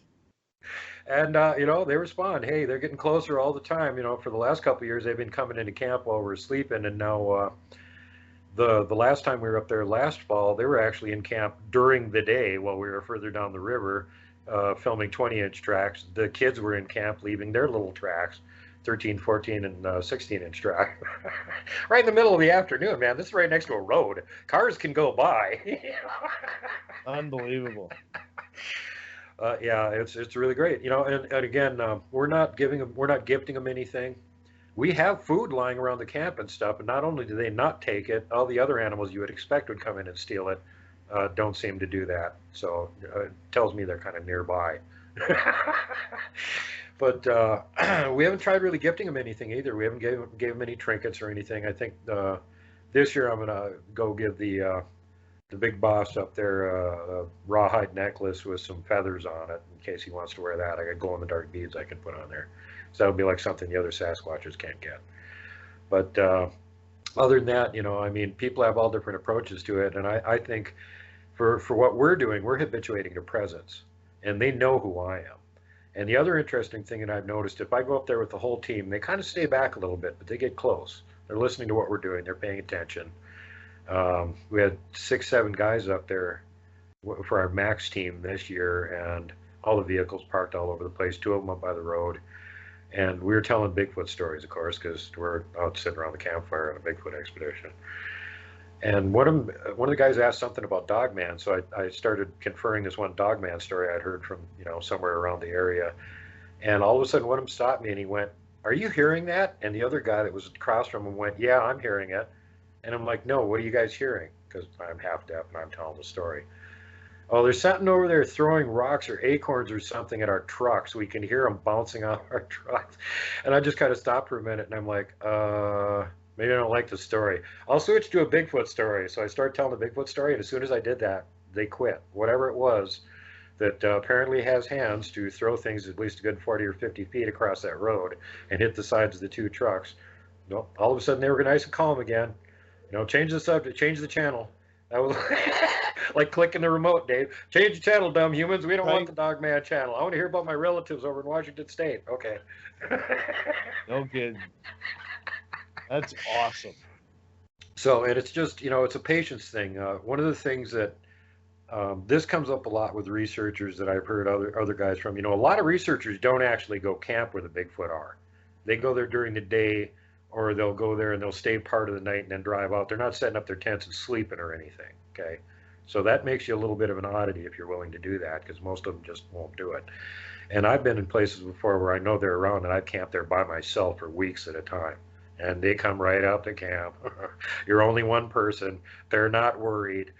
And you know, they respond. Hey, they're getting closer all the time. You know, for the last couple of years, they've been coming into camp while we're sleeping, and now the last time we were up there last fall, they were actually in camp during the day while we were further down the river, filming 20-inch tracks. The kids were in camp leaving their little tracks, 13, 14, and 16-inch track, right in the middle of the afternoon. Man, this is right next to a road. Cars can go by. Unbelievable. Yeah, it's really great. You know, and again, we're not gifting them anything. We have food lying around the camp and stuff, and not only do they not take it, all the other animals you would expect would come in and steal it, don't seem to do that. So it tells me they're kind of nearby. But we haven't tried really gifting them anything either. We haven't gave them any trinkets or anything. I think this year I'm gonna go give the big boss up there a rawhide necklace with some feathers on it in case he wants to wear that. I got glow in the dark beads I can put on there. So that would be like something the other Sasquatchers can't get. But other than that, you know, I mean, people have all different approaches to it. And I think for what we're doing, we're habituating to presence. And they know who I am. And the other interesting thing that I've noticed, if I go up there with the whole team, they kind of stay back a little bit, but they get close. They're listening to what we're doing. They're paying attention. We had 6, 7 guys up there for our max team this year, and all the vehicles parked all over the place, 2 of them up by the road. And we were telling Bigfoot stories, of course, because we're out sitting around the campfire on a Bigfoot expedition. And one of the guys asked something about Dogman, so I started conferring this one Dogman story I'd heard from, you know, somewhere around the area. And all of a sudden, one of them stopped me and he went, "Are you hearing that?" And the other guy that was across from him went, "Yeah, I'm hearing it." And I'm like, "No, what are you guys hearing?" Because I'm half deaf and I'm telling the story. "Oh, there's something over there throwing rocks or acorns or something at our trucks. We can hear them bouncing off our trucks." And I just kind of stopped for a minute and I'm like, maybe I don't like the story. I'll switch to a Bigfoot story. So I started telling the Bigfoot story, and as soon as I did that, they quit. Whatever it was that apparently has hands to throw things at least a good 40 or 50 feet across that road and hit the sides of the 2 trucks. No, all of a sudden they were nice and calm again. You know, change the subject, change the channel. That was like clicking the remote, Dave. Change the channel, dumb humans. We don't want the Dogman channel. I want to hear about my relatives over in Washington State. Okay. No kidding. That's awesome. So, and it's just, you know, it's a patience thing. One of the things that this comes up a lot with researchers that I've heard other guys from. You know, a lot of researchers don't actually go camp where the Bigfoot are. They go there during the day, or they'll go there and they'll stay part of the night and then drive out. They're not setting up their tents and sleeping or anything. Okay, so that makes you a little bit of an oddity if you're willing to do that, because most of them just won't do it. And I've been in places before where I know they're around, and I've camped there by myself for weeks at a time, and they come right out to camp. You're only one person. They're not worried.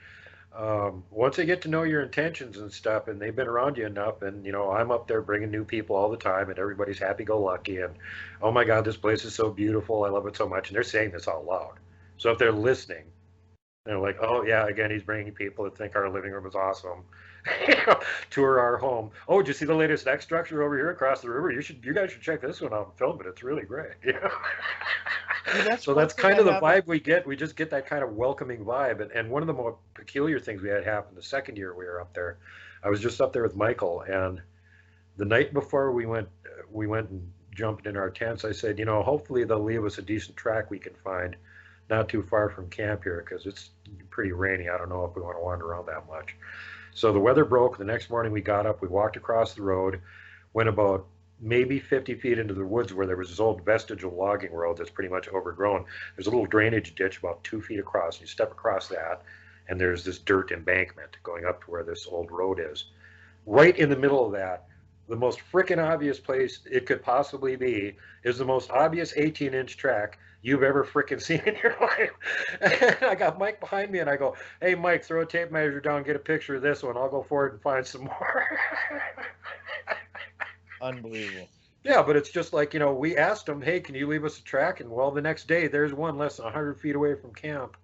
Once they get to know your intentions and stuff, and they've been around you enough, and I'm up there bringing new people all the time, and everybody's happy-go-lucky, and oh my God, this place is so beautiful. I love it so much, and they're saying this out loud. So if they're listening, they're like, oh yeah, again, he's bringing people that think our living room is awesome. Tour our home. Oh, did you see the latest X structure over here across the river? You guys should check this one out and film it. It's really great. That's So one that's thing kind I of the have. vibe we get. We just get that kind of welcoming vibe. And one of the more peculiar things we had happen the second year we were up there, I was just up there with Michael, and the night before we went and jumped in our tents. I said, hopefully they'll leave us a decent track we can find, not too far from camp here, because it's pretty rainy. I don't know if we want to wander around that much. So the weather broke. The next morning we got up, we walked across the road, went about maybe 50 feet into the woods where there was this old vestigial logging road that's pretty much overgrown. There's a little drainage ditch about 2 feet across. You step across that, and there's this dirt embankment going up to where this old road is. Right in the middle of that, the most frickin' obvious place it could possibly be is the most obvious 18-inch track you've ever frickin' seen in your life. And I got Mike behind me, and I go, hey, Mike, throw a tape measure down, get a picture of this one. I'll go forward and find some more. Unbelievable. Yeah, but it's just like, we asked them, hey, can you leave us a track? And well, the next day, there's one less than 100 feet away from camp,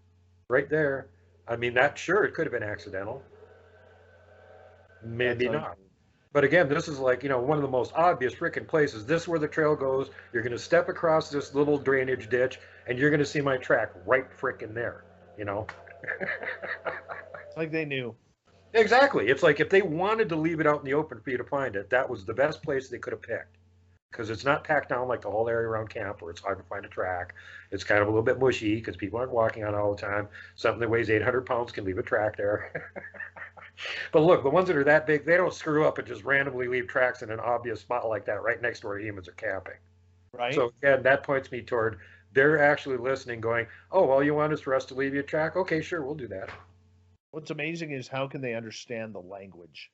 right there. I mean, it could have been accidental. That's Maybe not. But again, this is like, one of the most obvious freaking places. This is where the trail goes. You're going to step across this little drainage ditch, and you're going to see my track right freaking there, It's like they knew. Exactly. It's like if they wanted to leave it out in the open for you to find it, that was the best place they could have picked. Because it's not packed down like the whole area around camp where it's hard to find a track. It's kind of a little bit mushy because people aren't walking on it all the time. Something that weighs 800 pounds can leave a track there. But look, the ones that are that big, they don't screw up and just randomly leave tracks in an obvious spot like that right next to where humans are camping. Right? So again, that points me toward they're actually listening, going, oh, all you want is for us to leave you a track? Okay, sure, we'll do that. What's amazing is how can they understand the language?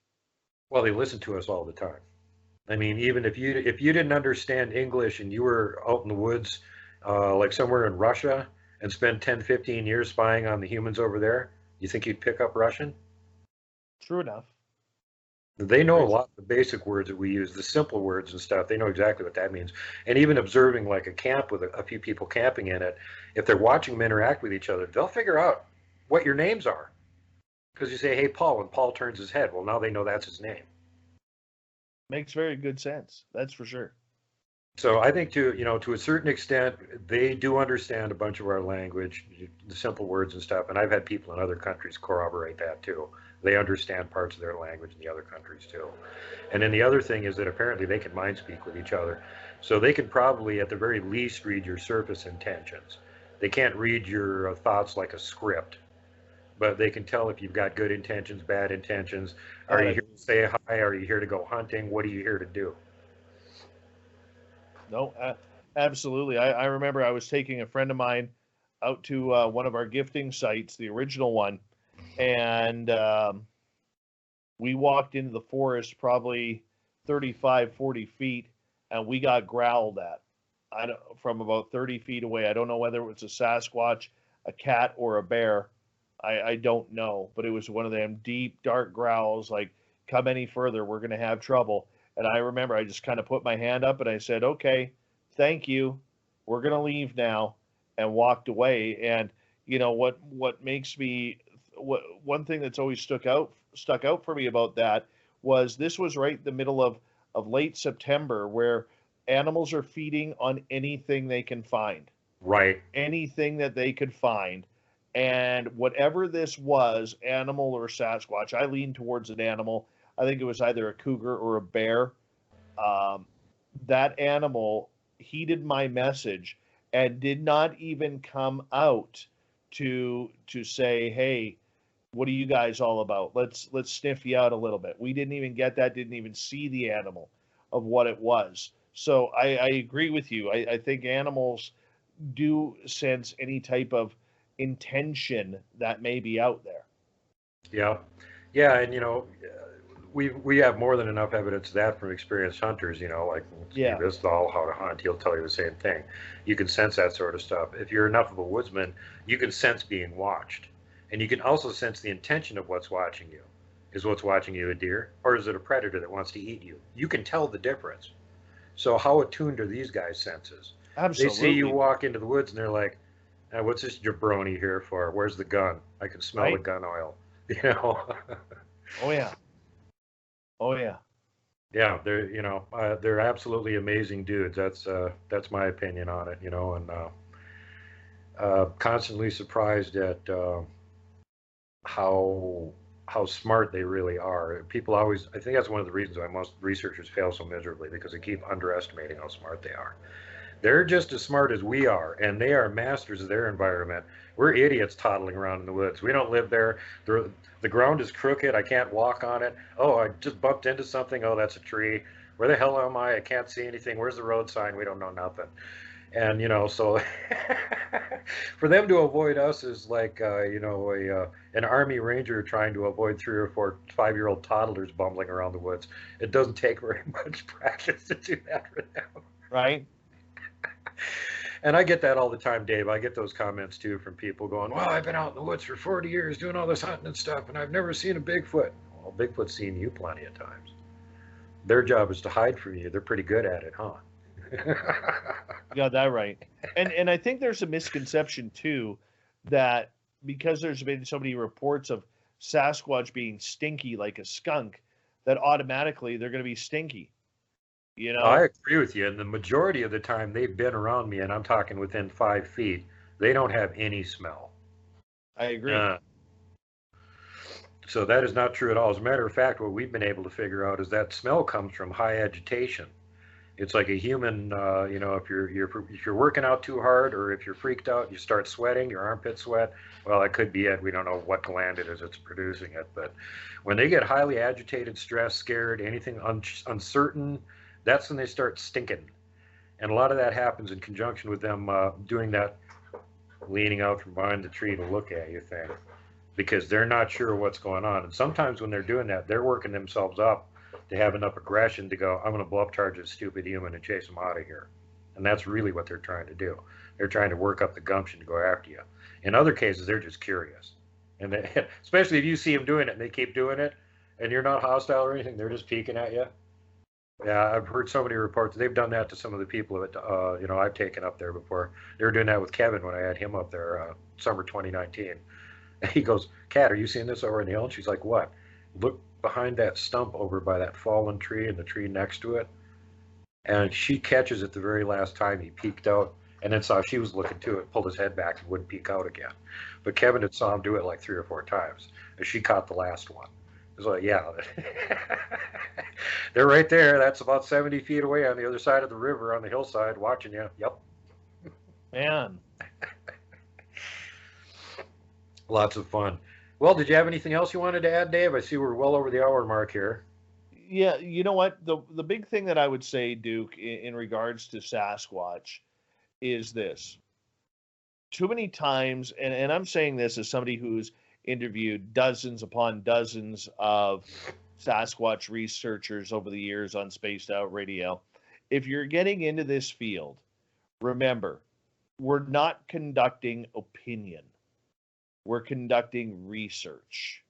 Well, they listen to us all the time. I mean, even if you didn't understand English and you were out in the woods, like somewhere in Russia, and spent 10, 15 years spying on the humans over there, you think you'd pick up Russian? True enough. They know a lot of the basic words that we use, the simple words and stuff. They know exactly what that means. And even observing like a camp with a few people camping in it, if they're watching them interact with each other, they'll figure out what your names are. Because you say, hey, Paul, and Paul turns his head. Well, now they know that's his name. Makes very good sense. That's for sure. So I think to a certain extent, they do understand a bunch of our language, the simple words and stuff. And I've had people in other countries corroborate that too. They understand parts of their language in the other countries too. And then the other thing is that apparently they can mind speak with each other. So they can probably at the very least read your surface intentions. They can't read your thoughts like a script, but they can tell if you've got good intentions, bad intentions. Are you here to say hi? Are you here to go hunting? What are you here to do? No, absolutely. I remember I was taking a friend of mine out to one of our gifting sites, the original one, and we walked into the forest probably 35, 40 feet, and we got growled at from about 30 feet away. I don't know whether it was a Sasquatch, a cat, or a bear. I don't know, but it was one of them deep, dark growls like, come any further, we're going to have trouble. And I remember I just kind of put my hand up and I said, okay, thank you. We're going to leave now, and walked away. And what makes me, one thing that's always stuck out for me about that was this was right in the middle of late September, where animals are feeding on anything they can find. Right. Anything that they could find. And whatever this was, animal or Sasquatch, I lean towards an animal. I think it was either a cougar or a bear. Um, that animal heeded my message and did not even come out to say, "Hey, what are you guys all about? Let's sniff you out a little bit." We didn't even get that. Didn't even see the animal of what it was. So I agree with you. I think animals do sense any type of intention that may be out there. Yeah. Yeah. And, we have more than enough evidence of that from experienced hunters. Like Steve Yeah, Isdall, How to Hunt. He'll tell you the same thing. You can sense that sort of stuff. If you're enough of a woodsman, you can sense being watched, and you can also sense the intention of what's watching you. Is what's watching you a deer, or is it a predator that wants to eat you? You can tell the difference. So how attuned are these guys' senses? They see you absolutely. walk into the woods and they're like, "What's this jabroni here for? Where's the gun? I can smell the Right? gun oil." You know. Oh yeah. Oh yeah. Yeah, they're absolutely amazing dudes. That's my opinion on it. And constantly surprised at how how smart they really are. People always, I think that's one of the reasons why most researchers fail so miserably, because they keep underestimating how smart they are. They're just as smart as we are, and they are masters of their environment. We're idiots toddling around in the woods. We don't live there. The ground is crooked. I can't walk on it. Oh, I just bumped into something. Oh, that's a tree. Where the hell am I? I can't see anything. Where's the road sign? We don't know nothing. And so for them to avoid us is like an army ranger trying to avoid 3 or 4 5-year-old toddlers bumbling around the woods. It doesn't take very much practice to do that for them. Right? And I get that all the time, Dave. I get those comments too from people going, "Well, I've been out in the woods for 40 years doing all this hunting and stuff, and I've never seen a Bigfoot." Well, Bigfoot's seen you plenty of times. Their job is to hide from you. They're pretty good at it, huh? You got that right. And I think there's a misconception too that because there's been so many reports of Sasquatch being stinky like a skunk, that automatically they're going to be stinky. You I know, agree with you. And the majority of the time they've been around me, and I'm talking within 5 feet, they don't have any smell. I agree. Uh, so that is not true at all. As a matter of fact, what we've been able to figure out is that smell comes from high agitation. It's like a human, if you're working out too hard, or if you're freaked out, you start sweating, your armpit sweat. Well, that could be it. We don't know what gland it is that's producing it, but when they get highly agitated, stressed, scared, anything uncertain, that's when they start stinking. And a lot of that happens in conjunction with them doing that leaning out from behind the tree to look at you thing, because they're not sure what's going on. And sometimes when they're doing that, they're working themselves up to have enough aggression to go, "I'm going to blow up charge this stupid human and chase them out of here." And that's really what they're trying to do. They're trying to work up the gumption to go after you. In other cases, they're just curious. And especially if you see them doing it and they keep doing it and you're not hostile or anything, they're just peeking at you. Yeah, I've heard so many reports. They've done that to some of the people that I've taken up there before. They were doing that with Kevin when I had him up there, summer 2019. And he goes, "Kat, are you seeing this over in the hill?" And she's like, "What?" "Look behind that stump over by that fallen tree and the tree next to it." And she catches it the very last time he peeked out, and then saw she was looking too, and pulled his head back and wouldn't peek out again. But Kevin had saw him do it like 3 or 4 times, and she caught the last one. It was like, yeah, they're right there. That's about 70 feet away on the other side of the river on the hillside watching you. Yep. Man. Lots of fun. Well, did you have anything else you wanted to add, Dave? I see we're well over the hour mark here. Yeah, you know what? The big thing that I would say, Duke, in regards to Sasquatch is this. Too many times, and I'm saying this as somebody who's interviewed dozens upon dozens of Sasquatch researchers over the years on Spaced Out Radio. If you're getting into this field, remember, we're not conducting opinion. We're conducting research.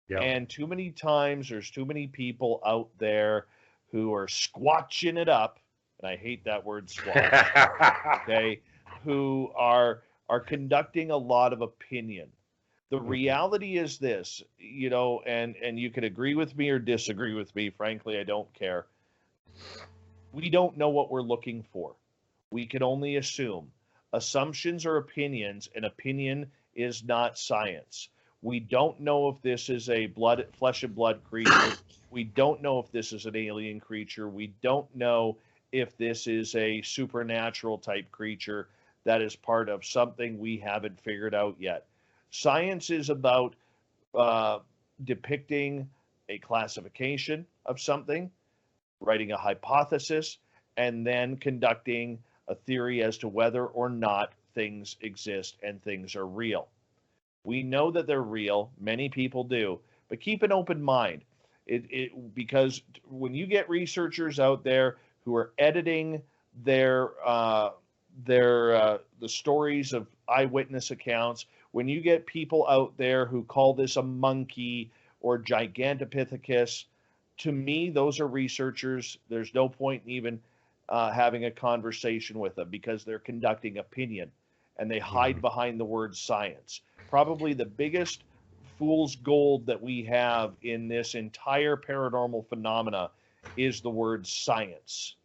Yeah. And too many times there's too many people out there who are squatching it up, and I hate that word squatch, okay, who are conducting a lot of opinion. The reality is this, and you can agree with me or disagree with me, frankly, I don't care. We don't know what we're looking for. We can only assume. Assumptions are opinions, and opinion is not science. We don't know if this is a flesh and blood creature. We don't know if this is an alien creature. We don't know if this is a supernatural type creature that is part of something we haven't figured out yet. Science is about depicting a classification of something, writing a hypothesis, and then conducting a theory as to whether or not things exist and things are real. We know that they're real. Many people do. But keep an open mind. Because when you get researchers out there who are editing their the stories of eyewitness accounts, when you get people out there who call this a monkey or Gigantopithecus, to me, those are researchers. There's no point in even having a conversation with them because they're conducting opinion and they hide behind the word science. Probably the biggest fool's gold that we have in this entire paranormal phenomena is the word science.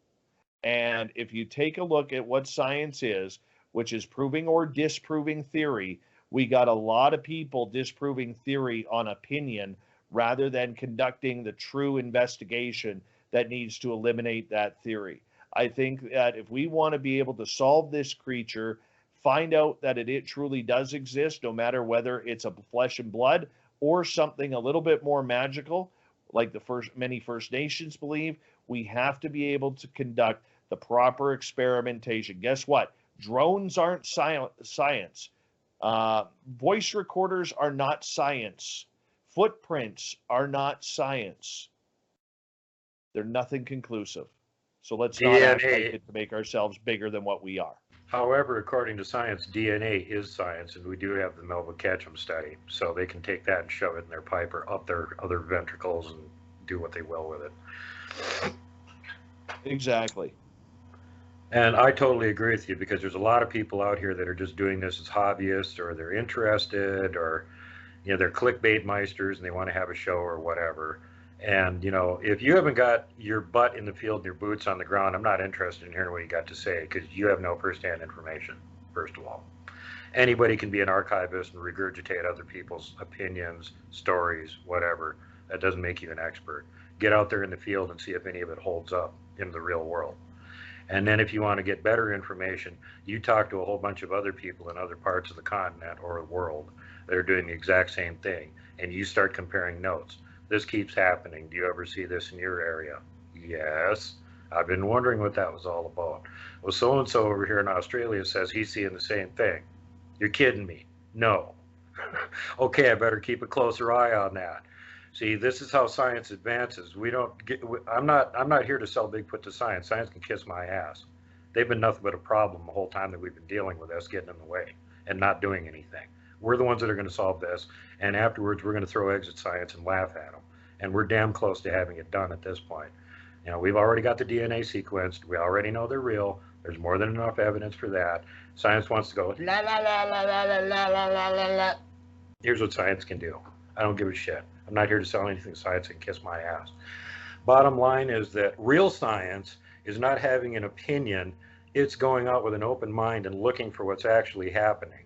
And if you take a look at what science is, which is proving or disproving theory, we got a lot of people disproving theory on opinion rather than conducting the true investigation that needs to eliminate that theory. I think that if we want to be able to solve this creature, find out that it truly does exist, no matter whether it's a flesh and blood or something a little bit more magical, like many First Nations believe, we have to be able to conduct the proper experimentation. Guess what? Drones aren't science. Voice recorders are not science. Footprints are not science. They're nothing conclusive. So let's not act like it to make ourselves bigger than what we are. However, according to science, DNA is science, and we do have the Melville Ketchum study, so they can take that and shove it in their pipe or up their other ventricles and do what they will with it. Exactly. And I totally agree with you, because there's a lot of people out here that are just doing this as hobbyists, or they're interested, or they're clickbait meisters and they want to have a show or whatever. And if you haven't got your butt in the field and your boots on the ground, I'm not interested in hearing what you got to say, because you have no firsthand information. First of all, anybody can be an archivist and regurgitate other people's opinions, stories, whatever. That doesn't make you an expert. Get out there in the field and see if any of it holds up in the real world. And then if you want to get better information, you talk to a whole bunch of other people in other parts of the continent or the world that are doing the exact same thing, and you start comparing notes. This keeps happening. Do you ever see this in your area? Yes. I've been wondering what that was all about. Well, so-and-so over here in Australia says he's seeing the same thing. You're kidding me. No. Okay, I better keep a closer eye on that. See, this is how science advances. I'm not here to sell Bigfoot to science. Science can kiss my ass. They've been nothing but a problem the whole time that we've been dealing with us getting in the way and not doing anything. We're the ones that are going to solve this, and afterwards we're going to throw eggs at science and laugh at them. And we're damn close to having it done at this point. We've already got the DNA sequenced. We already know they're real. There's more than enough evidence for that. Science wants to go la la la la la la la la la la la. Here's what science can do. I don't give a shit. I'm not here to sell anything science and kiss my ass. Bottom line is that real science is not having an opinion. It's going out with an open mind and looking for what's actually happening.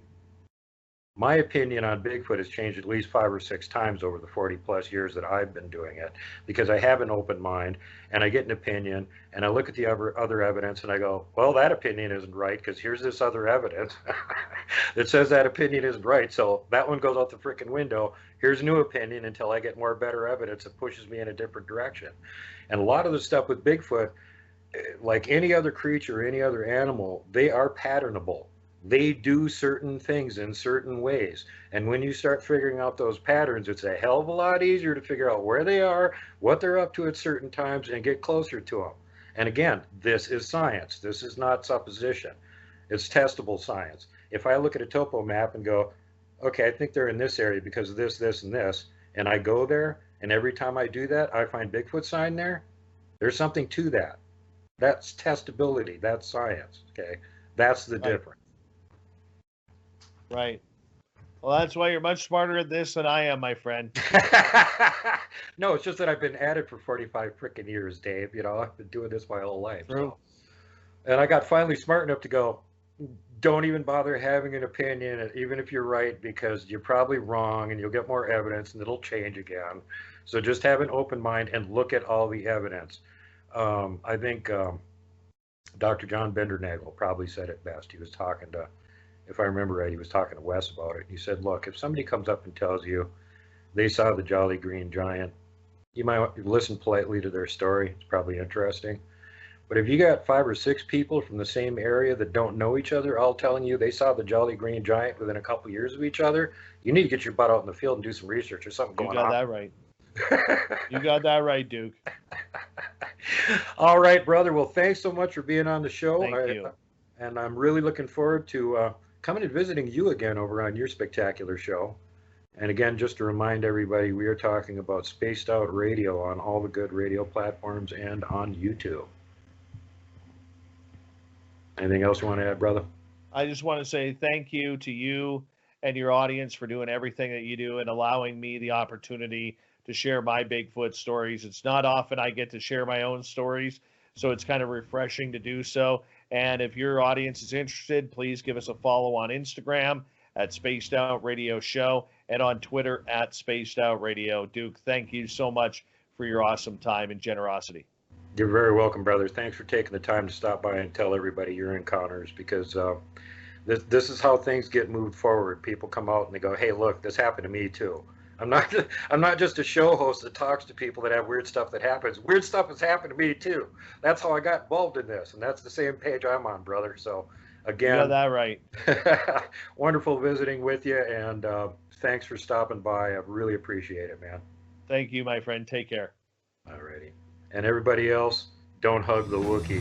My opinion on Bigfoot has changed at least 5 or 6 times over the 40 plus years that I've been doing it, because I have an open mind and I get an opinion and I look at the other evidence and I go, well, that opinion isn't right, because here's this other evidence that says that opinion isn't right. So that one goes out the freaking window. Here's a new opinion until I get more better evidence that pushes me in a different direction. And a lot of the stuff with Bigfoot, like any other creature, any other animal, they are patternable. They do certain things in certain ways. And when you start figuring out those patterns, it's a hell of a lot easier to figure out where they are, what they're up to at certain times, and get closer to them. And again, this is science. This is not supposition. It's testable science. If I look at a topo map and go, okay, I think they're in this area because of this, this, and this, and I go there, and every time I do that, I find Bigfoot sign there, there's something to that. That's testability. That's science. Okay? That's the difference. Right. Well, that's why you're much smarter at this than I am, my friend. No, it's just that I've been at it for 45 freaking years, Dave. I've been doing this my whole life. True. So. And I got finally smart enough to go, don't even bother having an opinion, even if you're right, because you're probably wrong and you'll get more evidence and it'll change again. So just have an open mind and look at all the evidence. I think Dr. John Bendernagel probably said it best. He was talking to, if I remember right, he was talking to Wes about it. He said, look, if somebody comes up and tells you they saw the Jolly Green Giant, you might listen politely to their story. It's probably interesting. But if you got 5 or 6 people from the same area that don't know each other all telling you they saw the Jolly Green Giant within a couple years of each other, you need to get your butt out in the field and do some research. There's something going on. You got that right. You got that right, Duke. All right, brother. Well, thanks so much for being on the show. Thank you. And I'm really looking forward to coming and visiting you again over on your spectacular show. And again, just to remind everybody, we are talking about Spaced Out Radio on all the good radio platforms and on YouTube. Anything else you want to add, brother? I just want to say thank you to you and your audience for doing everything that you do and allowing me the opportunity to share my Bigfoot stories. It's not often I get to share my own stories, so it's kind of refreshing to do so. And if your audience is interested, please give us a follow on Instagram at Spaced Out Radio Show and on Twitter at Spaced Out Radio. Duke, thank you so much for your awesome time and generosity. You're very welcome, brother. Thanks for taking the time to stop by and tell everybody your encounters, because this is how things get moved forward. People come out and they go, "Hey, look, this happened to me too." I'm not just a show host that talks to people that have weird stuff that happens. Weird stuff has happened to me too. That's how I got involved in this, and that's the same page I'm on, brother. So, again, you got that right. Wonderful visiting with you, and thanks for stopping by. I really appreciate it, man. Thank you, my friend. Take care. Alrighty. And everybody else, don't hug the Wookiee.